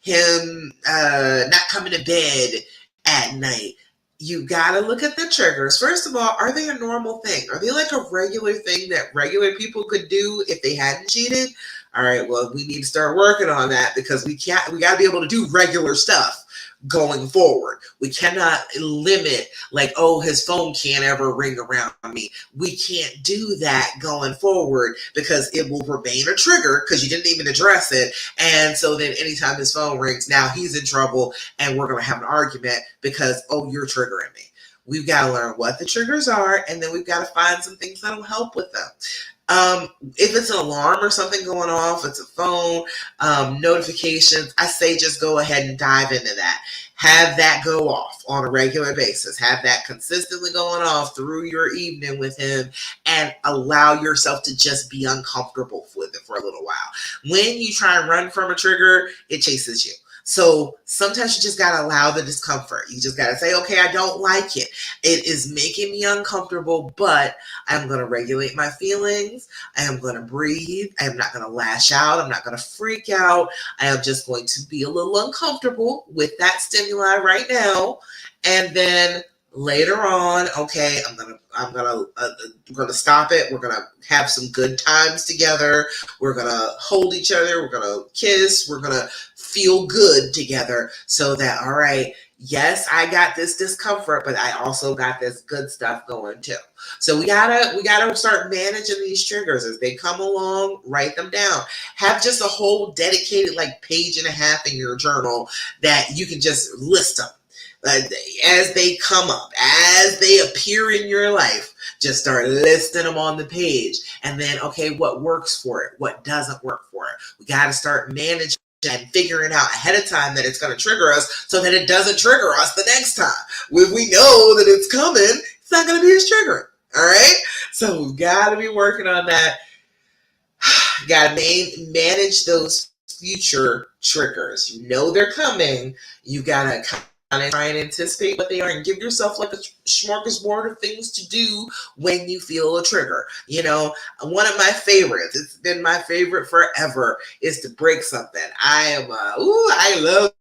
him not coming to bed at night? You got to look at the triggers. First of all, are they a normal thing? Are they like a regular thing that regular people could do if they hadn't cheated? All right, well, we need to start working on that because we got to be able to do regular stuff going forward. We cannot limit like, oh, his phone can't ever ring around me. We can't do that going forward because it will remain a trigger because you didn't even address it. And so then anytime his phone rings, now he's in trouble and we're going to have an argument because, oh, you're triggering me. We've got to learn what the triggers are, and then we've got to find some things that will help with them. If it's an alarm or something going off, it's a phone, notifications, I say just go ahead and dive into that. Have that go off on a regular basis. Have that consistently going off through your evening with him and allow yourself to just be uncomfortable with it for a little while. When you try and run from a trigger, it chases you. So sometimes you just got to allow the discomfort. You just got to say, okay, I don't like it. It is making me uncomfortable, but I'm going to regulate my feelings. I am going to breathe. I am not going to lash out. I'm not going to freak out. I am just going to be a little uncomfortable with that stimuli right now. And then later on, okay, I'm gonna stop it. We're gonna have some good times together. We're gonna hold each other. We're gonna kiss. We're gonna feel good together so that, all right, yes, I got this discomfort, but I also got this good stuff going too. So we gotta start managing these triggers as they come along. Write them down. Have just a whole dedicated like page and a half in your journal that you can just list them. As they come up, as they appear in your life, just start listing them on the page. And then, okay, what works for it? What doesn't work for it? We got to start managing and figuring out ahead of time that it's going to trigger us so that it doesn't trigger us the next time. When we know that it's coming, it's not going to be as triggering. All right? So we've got to be working on that. Got to manage those future triggers. You know they're coming. You got to and try and anticipate what they are and give yourself like a smorgasbord of things to do when you feel a trigger. You know, one of my favorites, it's been my favorite forever, is to break something. I love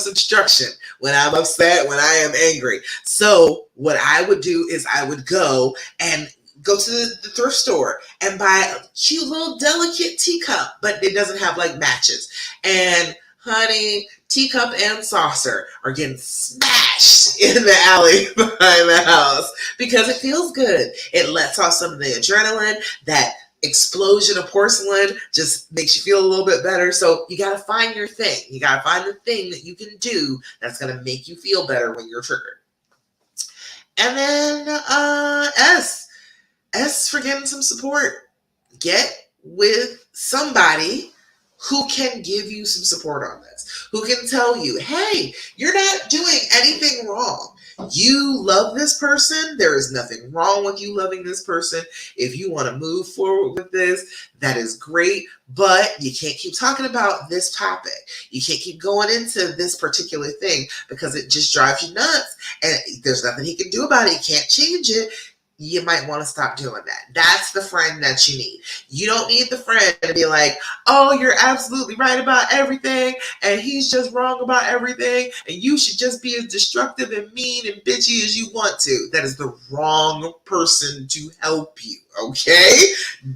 instruction when I'm upset, when I am angry. So what I would do is I would go and go to the thrift store and buy a cute little delicate teacup, but it doesn't have like matches. And honey, teacup and saucer are getting smashed in the alley behind the house because it feels good. It lets off some of the adrenaline. That explosion of porcelain just makes you feel a little bit better. So you got to find your thing. You got to find the thing that you can do that's going to make you feel better when you're triggered. And then S for getting some support. Get with somebody who can give you some support on this, who can tell you, hey, you're not doing anything wrong. You love this person. There is nothing wrong with you loving this person. If you want to move forward with this, that is great, but you can't keep talking about this topic. You can't keep going into this particular thing because it just drives you nuts and there's nothing he can do about it. He can't change it. You might want to stop doing that. That's the friend that you need. You don't need the friend to be like, oh, you're absolutely right about everything, and he's just wrong about everything, and you should just be as destructive and mean and bitchy as you want to. That is the wrong person to help you, okay?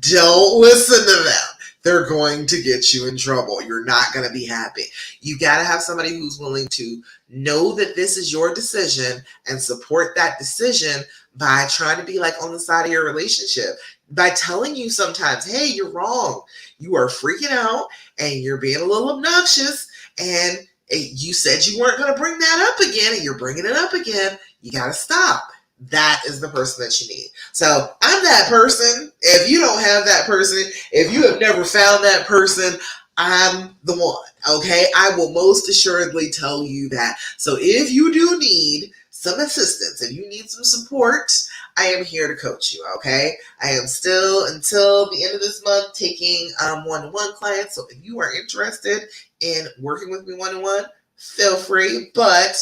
Don't listen to them. They're going to get you in trouble. You're not going to be happy. You got to have somebody who's willing to know that this is your decision and support that decision by trying to be like on the side of your relationship, by telling you sometimes, hey, you're wrong. You are freaking out and you're being a little obnoxious and you said you weren't going to bring that up again and you're bringing it up again. You got to stop. That is the person that you need. So I'm that person. If you don't have that person, if you have never found that person, I'm the one, okay? I will most assuredly tell you that. So if you do need some assistance, if you need some support, I am here to coach you, okay? I am still, until the end of this month, taking one-to-one clients. So if you are interested in working with me one-to-one, feel free. But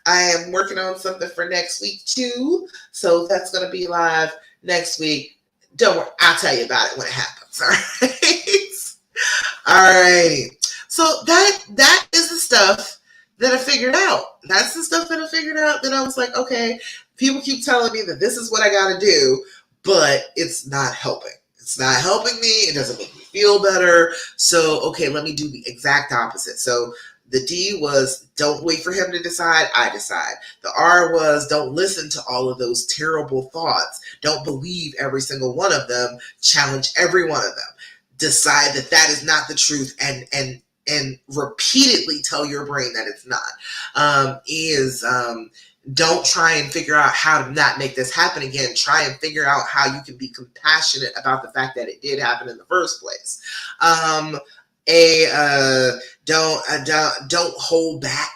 I am working on something for next week too. So that's going to be live next week. Don't worry, I'll tell you about it when it happens, all right? All righty. So that is the stuff that I figured out. That's the stuff that I figured out that I was like, okay, people keep telling me that this is what I got to do, but it's not helping. It's not helping me. It doesn't make me feel better. So, okay, let me do the exact opposite. So the D was don't wait for him to decide, I decide. The R was don't listen to all of those terrible thoughts. Don't believe every single one of them. Challenge every one of them. Decide that that is not the truth and repeatedly tell your brain that it's not. Don't try and figure out how to not make this happen again. Try and figure out how you can be compassionate about the fact that it did happen in the first place. Don't hold back.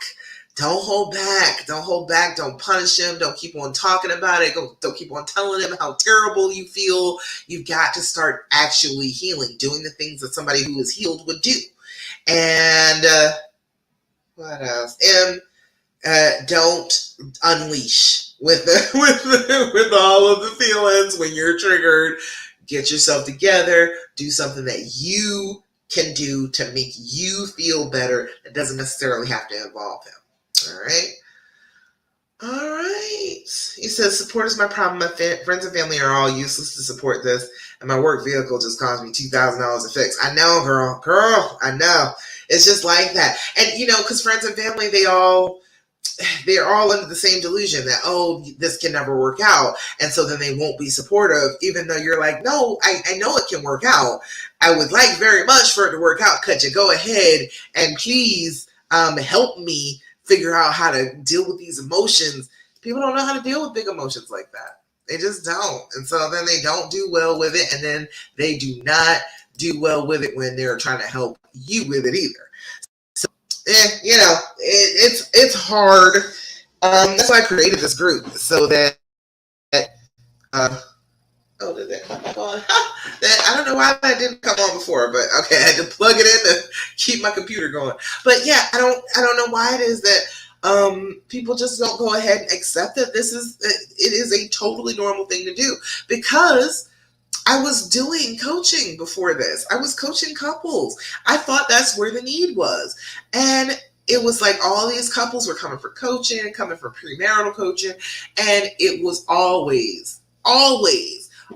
Don't hold back. Don't hold back. Don't punish him. Don't keep on talking about it. Don't keep on telling him how terrible you feel. You've got to start actually healing, doing the things that somebody who is healed would do. And what else? And don't unleash with with all of the feelings when you're triggered. Get yourself together. Do something that you can do to make you feel better. It doesn't necessarily have to involve him. All right. All right. He says, support is my problem. My friends and family are all useless to support this. And my work vehicle just cost me $2,000 to fix. I know, girl. Girl, I know. It's just like that. And, you know, because friends and family, they're all under the same delusion that, oh, this can never work out. And so then they won't be supportive, even though you're like, no, I know it can work out. I would like very much for it to work out. Could you go ahead and please help me figure out how to deal with these emotions? People don't know how to deal with big emotions like that. They just don't. And so then they don't do well with it. And then they do not do well with it when they're trying to help you with it either. So, you know, it's hard. That's why I created this group, so that, oh, did that come back on? I don't know why that didn't come on before, but okay, I had to plug it in to keep my computer going. But yeah, I don't know why it is that people just don't go ahead and accept that it is a totally normal thing to do, because I was doing coaching before this. I was coaching couples. I thought that's where the need was. And it was like all these couples were coming for coaching, coming for premarital coaching. And it was always,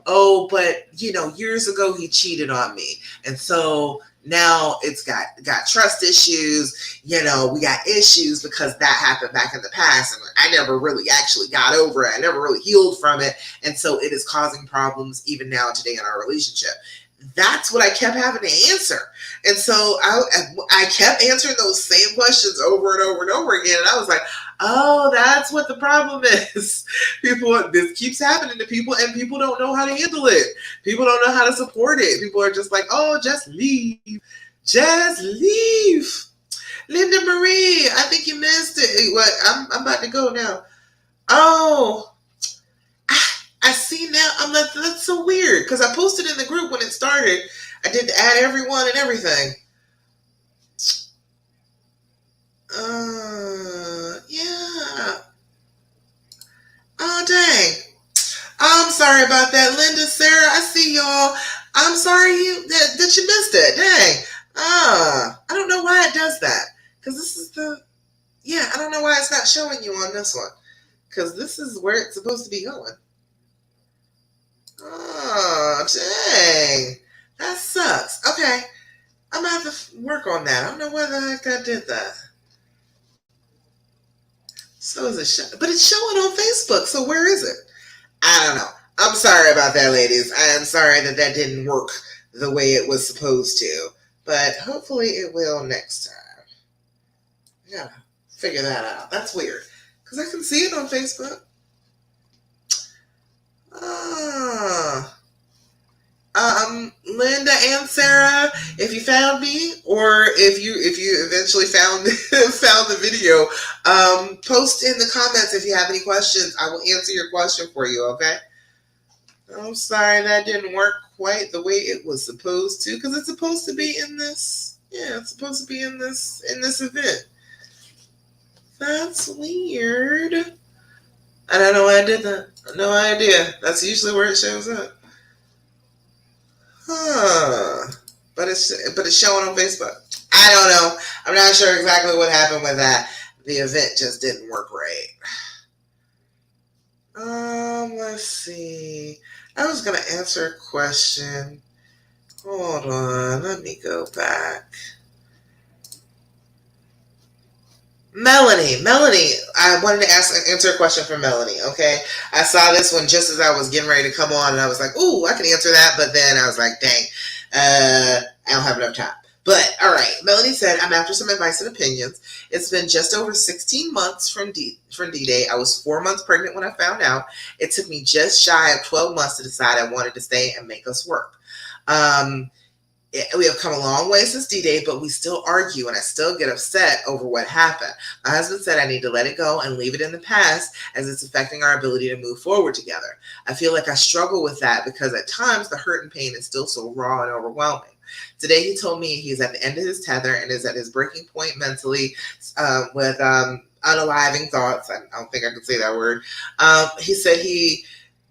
oh, but years ago he cheated on me, and so now it's got trust issues. We got issues because that happened back in the past, and I never really actually got over it. I never really healed from it, and so it is causing problems even now today in our relationship. That's what I kept having to answer. And so I kept answering those same questions over and over and over again. And I was like, oh, that's what the problem is. This keeps happening to people, and people don't know how to handle it. People don't know how to support it. People are just like, oh, just leave. Just leave. Linda Marie, I think you missed it. What? I'm about to go now. Oh, I see now. I'm like, that's so weird because I posted in the group when it started. I did add everyone and everything. Yeah. Oh, dang. I'm sorry about that, Linda, Sarah. I see y'all. I'm sorry that you missed it. Dang. I don't know why it does that. Because this is I don't know why it's not showing you on this one. Because this is where it's supposed to be going. Oh, dang. That sucks. Okay. I'm going to have to work on that. I don't know why the heck I did that. So is it but it's showing on Facebook. So where is it? I don't know. I'm sorry about that, ladies. I am sorry that didn't work the way it was supposed to. But hopefully it will next time. I gotta figure that out. That's weird. Because I can see it on Facebook. Linda and Sarah, if you found me, or if you eventually found found the video, post in the comments if you have any questions. I will answer your question for you. Okay. I'm sorry that didn't work quite the way it was supposed to, because it's supposed to be in this. Yeah, it's supposed to be in this event. That's weird. I don't know why I did that. No idea. That's usually where it shows up. Huh. But it's showing on Facebook. I don't know. I'm not sure exactly what happened with that. The event just didn't work right. Let's see. I was gonna answer a question. Hold on. Let me go back. Melanie, I wanted to answer a question for Melanie, okay? I saw this one just as I was getting ready to come on, and I was like, ooh, I can answer that, but then I was like, dang, I don't have enough time. But, all right, Melanie said, I'm after some advice and opinions. It's been just over 16 months from D-Day. I was 4 months pregnant when I found out. It took me just shy of 12 months to decide I wanted to stay and make us work. We have come a long way since D-Day, but we still argue, and I still get upset over what happened. My husband said I need to let it go and leave it in the past, as it's affecting our ability to move forward together. I feel like I struggle with that because at times the hurt and pain is still so raw and overwhelming. Today he told me he's at the end of his tether and is at his breaking point mentally, with unaliving thoughts. I don't think I can say that word. He said he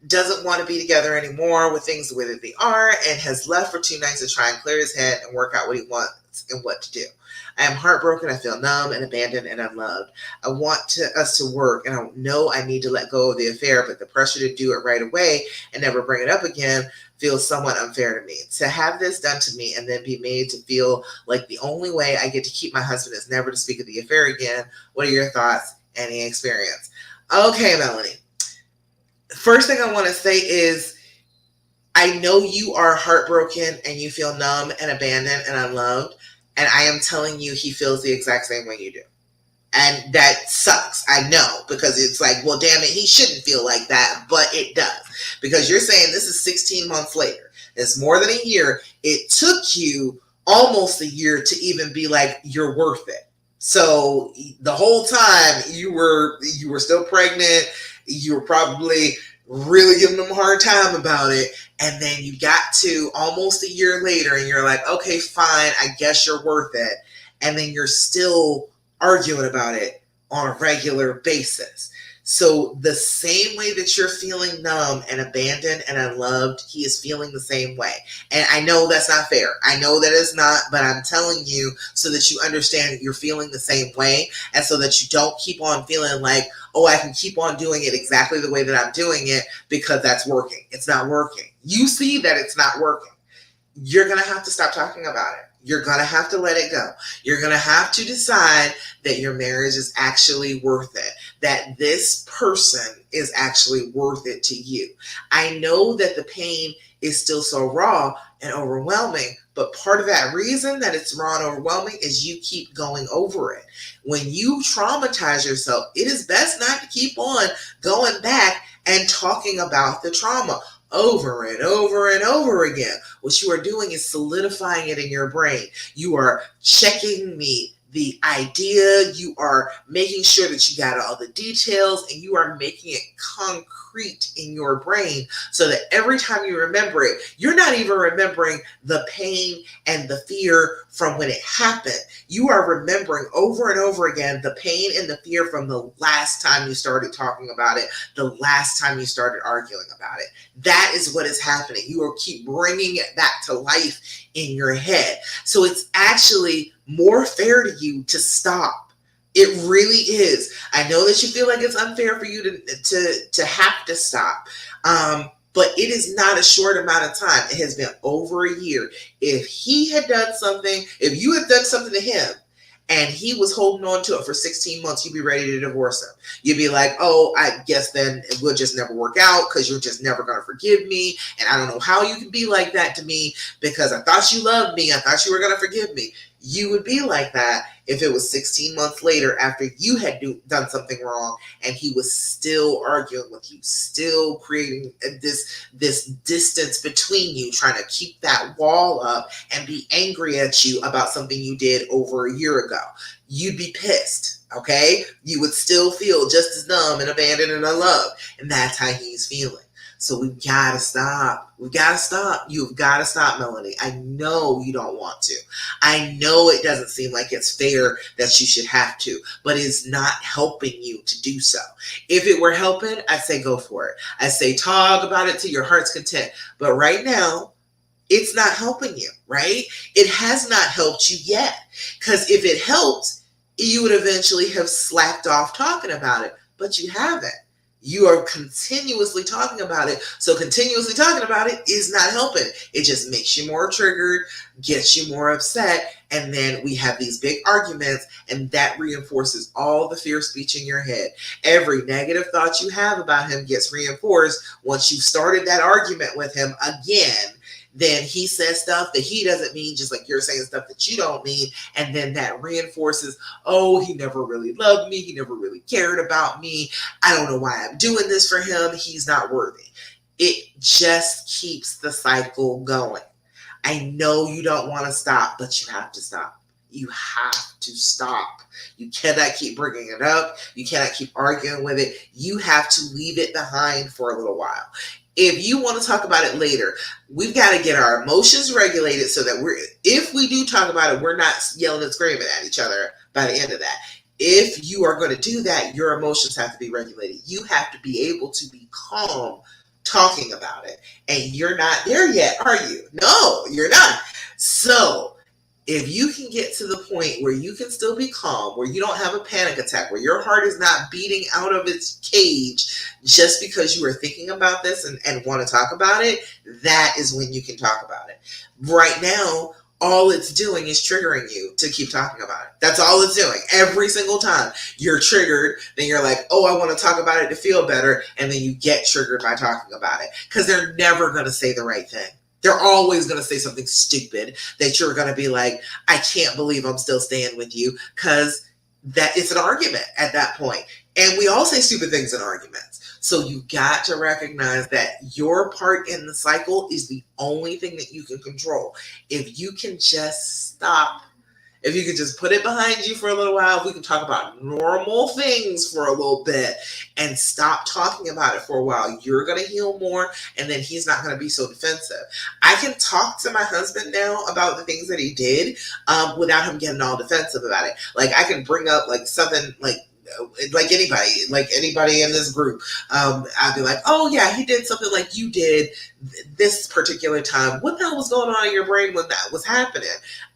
doesn't want to be together anymore with things the way that they are, and has left for 2 nights to try and clear his head and work out what he wants and what to do. I am heartbroken. I feel numb and abandoned and unloved. I want us to work, and I know I need to let go of the affair, but the pressure to do it right away and never bring it up again feels somewhat unfair to me. To have this done to me and then be made to feel like the only way I get to keep my husband is never to speak of the affair again. What are your thoughts? Any experience? Okay, Melanie. First thing I want to say is I know you are heartbroken and you feel numb and abandoned and unloved. And I am telling you, he feels the exact same way you do. And that sucks. I know, because it's like, well, damn it, he shouldn't feel like that, but it does. Because you're saying this is 16 months later. It's more than a year. It took you almost a year to even be like, you're worth it. So the whole time you were still pregnant. You were probably really giving them a hard time about it. And then you got to almost a year later and you're like, okay, fine, I guess you're worth it. And then you're still arguing about it on a regular basis. So the same way that you're feeling numb and abandoned and unloved, he is feeling the same way. And I know that's not fair. I know that it's not, but I'm telling you so that you understand that you're feeling the same way, and so that you don't keep on feeling like, oh, I can keep on doing it exactly the way that I'm doing it because that's working. It's not working. You see that it's not working. You're going to have to stop talking about it. You're going to have to let it go. You're going to have to decide that your marriage is actually worth it, that this person is actually worth it to you. I know that the pain is still so raw and overwhelming, but part of that reason that it's raw and overwhelming is you keep going over it. When you traumatize yourself, it is best not to keep on going back and talking about the trauma over and over and over again. What you are doing is solidifying it in your brain. You are checking the idea, you are making sure that you got all the details, and you are making it concrete in your brain so that every time you remember it, you're not even remembering the pain and the fear from when it happened. You are remembering over and over again the pain and the fear from the last time you started talking about it, the last time you started arguing about it. That is what is happening. You will keep bringing it back to life in your head. So it's actually more fair to you to stop. It really is. I know that you feel like it's unfair for you to have to stop. But it is not a short amount of time. It has been over a year. If he had done something, if you had done something to him and he was holding on to it for 16 months, you'd be ready to divorce him. You'd be like, oh, I guess then it will just never work out because you're just never going to forgive me. And I don't know how you can be like that to me because I thought you loved me. I thought you were going to forgive me. You would be like that if it was 16 months later after you had done something wrong and he was still arguing with you, still creating this distance between you, trying to keep that wall up and be angry at you about something you did over a year ago. You'd be pissed, okay? You would still feel just as numb and abandoned and unloved, and that's how he's feeling. So we've got to stop. We've got to stop. You've got to stop, Melanie. I know you don't want to. I know it doesn't seem like it's fair that you should have to, but it's not helping you to do so. If it were helping, I'd say go for it. I'd say talk about it to your heart's content. But right now, it's not helping you, right? It has not helped you yet. Because if it helped, you would eventually have slacked off talking about it, but you haven't. You are continuously talking about it. So continuously talking about it is not helping. It just makes you more triggered, gets you more upset. And then we have these big arguments, and that reinforces all the fear speech in your head. Every negative thought you have about him gets reinforced once you've started that argument with him again. Then he says stuff that he doesn't mean, just like you're saying stuff that you don't mean. And then that reinforces, oh, he never really loved me. He never really cared about me. I don't know why I'm doing this for him. He's not worthy. It just keeps the cycle going. I know you don't want to stop, but you have to stop. You have to stop. You cannot keep bringing it up. You cannot keep arguing with it. You have to leave it behind for a little while. If you want to talk about it later, we've got to get our emotions regulated so that if we do talk about it, we're not yelling and screaming at each other by the end of that. If you are going to do that, your emotions have to be regulated. You have to be able to be calm talking about it. And you're not there yet, are you? No, you're not. So if you can get to the point where you can still be calm, where you don't have a panic attack, where your heart is not beating out of its cage just because you are thinking about this and want to talk about it, that is when you can talk about it. Right now, all it's doing is triggering you to keep talking about it. That's all it's doing. Every single time you're triggered, then you're like, oh, I want to talk about it to feel better. And then you get triggered by talking about it because they're never going to say the right thing. They're always going to say something stupid that you're going to be like, I can't believe I'm still staying with you, because that it's an argument at that point. And we all say stupid things in arguments. So you got to recognize that your part in the cycle is the only thing that you can control. If you can just stop, if you can just put it behind you for a little while, we can talk about normal things for a little bit and stop talking about it for a while. You're going to heal more, and then he's not going to be so defensive. I can talk to my husband now about the things that he did without him getting all defensive about it. Like I can bring up like something like like anybody in this group, I'd be like, oh yeah, he did something like you did this particular time. What the hell was going on in your brain when that was happening?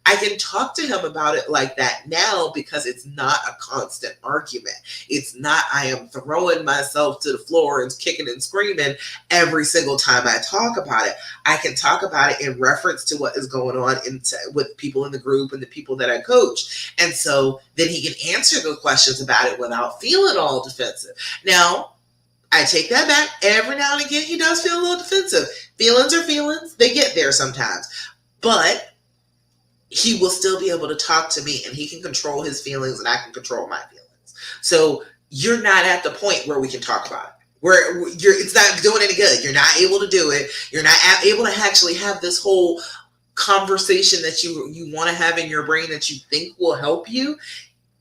I can talk to him about it like that now because it's not a constant argument. It's not, I am throwing myself to the floor and kicking and screaming every single time I talk about it. I can talk about it in reference to what is going on with people in the group and the people that I coach. And so then he can answer the questions about it without feeling all defensive. Now, I take that back. Every now and again, he does feel a little defensive. Feelings are feelings. They get there sometimes. But he will still be able to talk to me, and he can control his feelings and I can control my feelings. So you're not at the point where we can talk about it. Where it's not doing any good. You're not able to do it. You're not able to actually have this whole conversation that you want to have in your brain that you think will help you.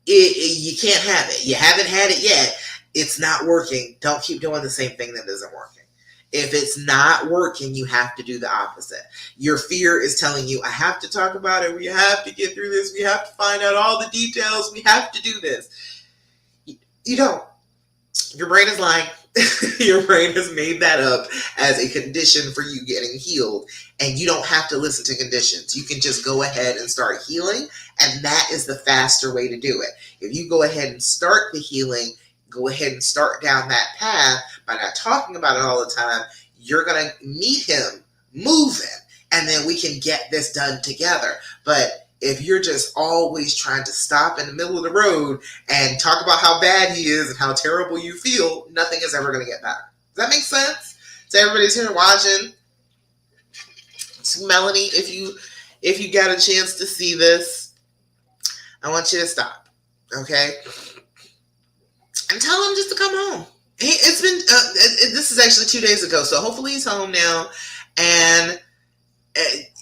You can't have it. You haven't had it yet. It's not working. Don't keep doing the same thing that isn't working. If it's not working, you have to do the opposite. Your fear is telling you, I have to talk about it. We have to get through this. We have to find out all the details. We have to do this. You don't. Your brain is lying. Your brain has made that up as a condition for you getting healed. And you don't have to listen to conditions. You can just go ahead and start healing. And that is the faster way to do it. If you go ahead and start the healing, go ahead and start down that path by not talking about it all the time, you're going to meet him, move him, and then we can get this done together. But if you're just always trying to stop in the middle of the road and talk about how bad he is and how terrible you feel, nothing is ever going to get better. Does that make sense? So everybody's here watching. So Melanie, if you got a chance to see this, I want you to stop, okay? And tell him just to come home. It's been, this is actually 2 days ago, so hopefully he's home now. And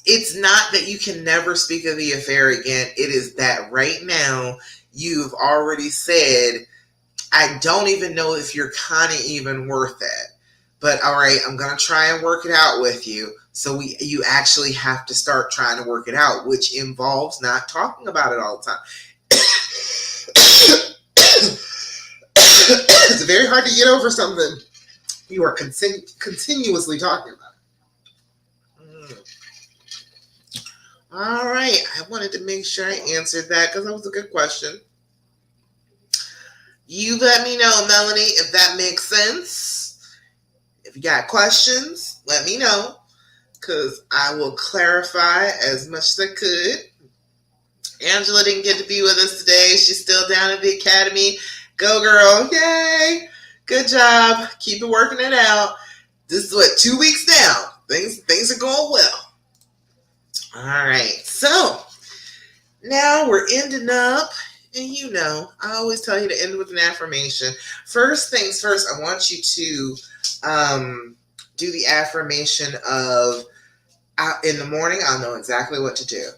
it's not that you can never speak of the affair again. It is that right now you've already said, I don't even know if you're kind of even worth it. But all right, I'm going to try and work it out with you. So you actually have to start trying to work it out, which involves not talking about it all the time. It's very hard to get over something you are continuously talking about. All right. I wanted to make sure I answered that because that was a good question. You let me know, Melanie, if that makes sense. If you got questions, let me know because I will clarify as much as I could. Angela didn't get to be with us today. She's still down at the academy. Go, girl. Yay. Good job. Keep it working it out. This is 2 weeks down. Things are going well. All right. So now we're ending up. And I always tell you to end with an affirmation. First things first, I want you to do the affirmation of in the morning, I'll know exactly what to do.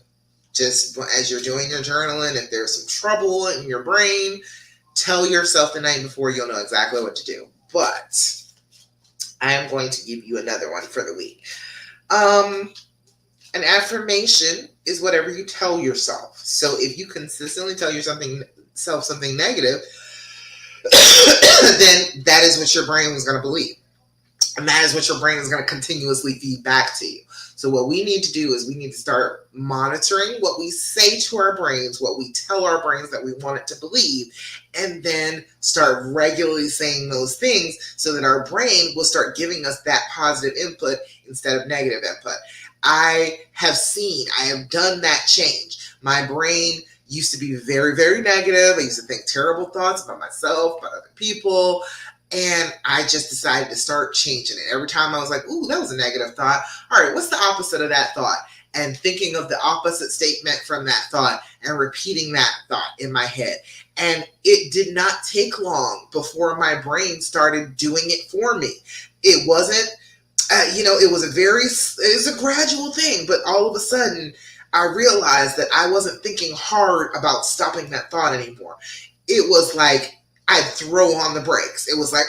Just as you're doing your journaling, if there's some trouble in your brain, tell yourself the night before, you'll know exactly what to do. But I am going to give you another one for the week. An affirmation is whatever you tell yourself. So if you consistently tell yourself something negative, then that is what your brain is going to believe. And that is what your brain is going to continuously feed back to you. So what we need to do is we need to start monitoring what we say to our brains, what we tell our brains that we want it to believe, and then start regularly saying those things so that our brain will start giving us that positive input instead of negative input. I have done that change. My brain used to be very, very negative. I used to think terrible thoughts about myself, about other people. And I just decided to start changing it. Every time I was like, ooh, that was a negative thought. All right, what's the opposite of that thought? And thinking of the opposite statement from that thought and repeating that thought in my head. And it did not take long before my brain started doing it for me. It wasn't, it was a gradual thing. But all of a sudden, I realized that I wasn't thinking hard about stopping that thought anymore. It was like, I'd throw on the brakes. It was like,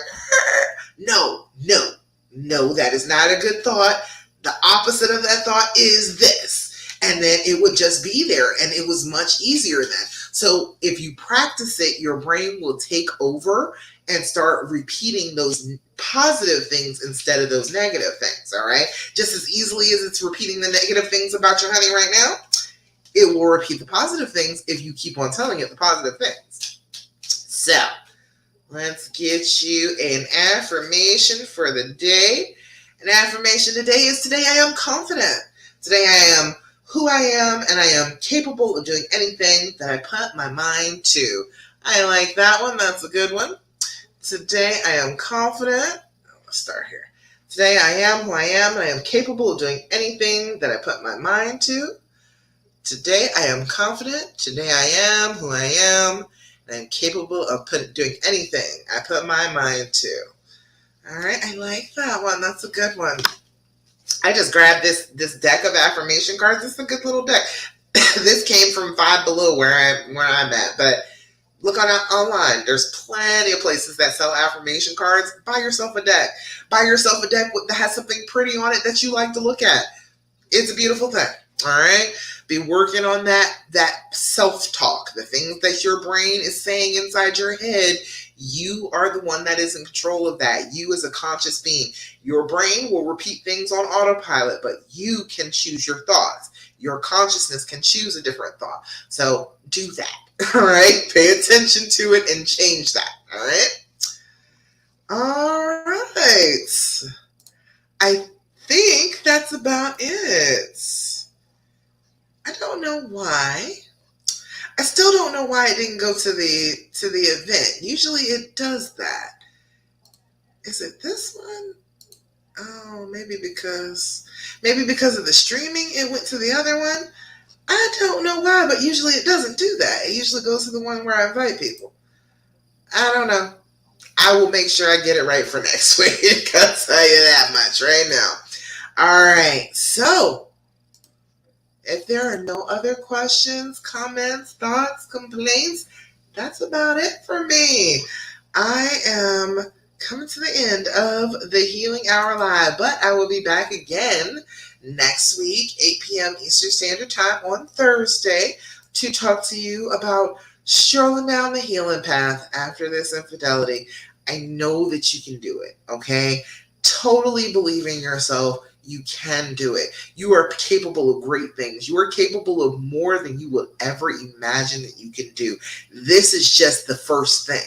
no, that is not a good thought. The opposite of that thought is this. And then it would just be there. And it was much easier then. So if you practice it, your brain will take over and start repeating those positive things instead of those negative things, all right? Just as easily as it's repeating the negative things about your honey right now, it will repeat the positive things if you keep on telling it the positive things. So let's get you an affirmation for the day. An affirmation today is, today I am confident. Today I am who I am, and I am capable of doing anything that I put my mind to. I like that one. That's a good one. Today I am confident. Let's start here. Today I am who I am, and I am capable of doing anything that I put my mind to. Today I am confident. Today I am who I am, and I am capable of doing anything I put my mind to. All right, I like that one. That's a good one. I just grabbed this deck of affirmation cards. It's a good little deck. This came from Five Below where I'm at, but look online. There's plenty of places that sell affirmation cards. Buy yourself a deck. Buy yourself a deck that has something pretty on it that you like to look at. It's a beautiful thing. All right. Be working on that self-talk, the things that your brain is saying inside your head. You are the one that is in control of that. You as a conscious being. Your brain will repeat things on autopilot, but you can choose your thoughts. Your consciousness can choose a different thought. So do that. All right. Pay attention to it and change that. All right. All right. I think that's about it. I don't know why. I still don't know why it didn't go to the event. Usually it does that. Is it this one? Oh, maybe because of the streaming it went to the other one. I don't know why, but usually it doesn't do that. It usually goes to the one where I invite people. I don't know. I will make sure I get it right for next week. I'll tell you that much right now. All right. So if there are no other questions, comments, thoughts, complaints, that's about it for me. I am coming to the end of the Healing Hour Live, but I will be back again next week, 8 p.m. Eastern Standard Time on Thursday, to talk to you about strolling down the healing path after this infidelity. I know that you can do it, okay? Totally believe in yourself. You can do it. You are capable of great things. You are capable of more than you will ever imagine that you can do. This is just the first thing.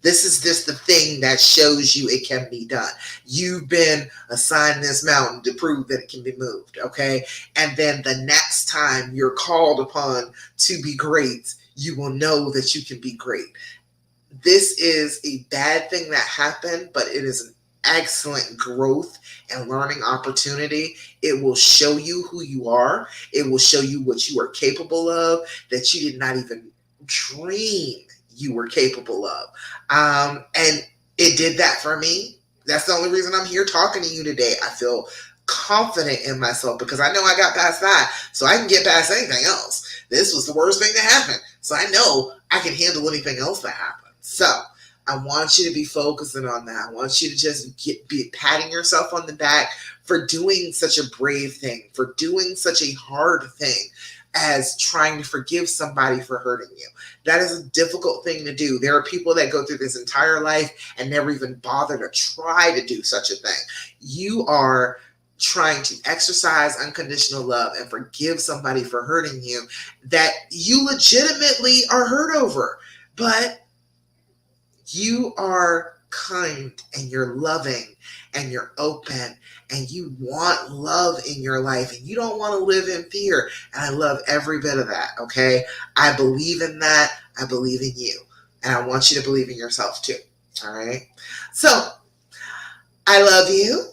This is just the thing that shows you it can be done. You've been assigned this mountain to prove that it can be moved, okay? And then the next time you're called upon to be great, you will know that you can be great. This is a bad thing that happened, but it is an excellent growth and learning opportunity. It will show you who you are. It will show you what you are capable of that you did not even dream you were capable of. And it did that for me. That's the only reason I'm here talking to you today. I feel confident in myself because I know I got past that, so I can get past anything else. This was the worst thing that happened, so I know I can handle anything else that happens. So I want you to be focusing on that. I want you to just be patting yourself on the back for doing such a brave thing, for doing such a hard thing as trying to forgive somebody for hurting you. That is a difficult thing to do. There are people that go through this entire life and never even bother to try to do such a thing. You are trying to exercise unconditional love and forgive somebody for hurting you that you legitimately are hurt over. But you are kind and you're loving and you're open and you want love in your life and you don't want to live in fear. And I love every bit of that, okay? I believe in that. I believe in you. And I want you to believe in yourself too, all right? So I love you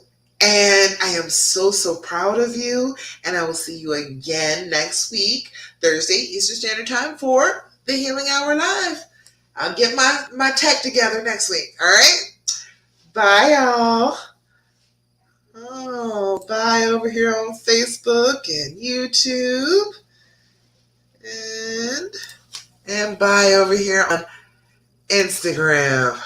and I am so, so proud of you. And I will see you again next week, Thursday, Eastern Standard Time for the Healing Hour Live. I'll get my tech together next week. All right? Bye, y'all. Oh, bye over here on Facebook and YouTube. And bye over here on Instagram.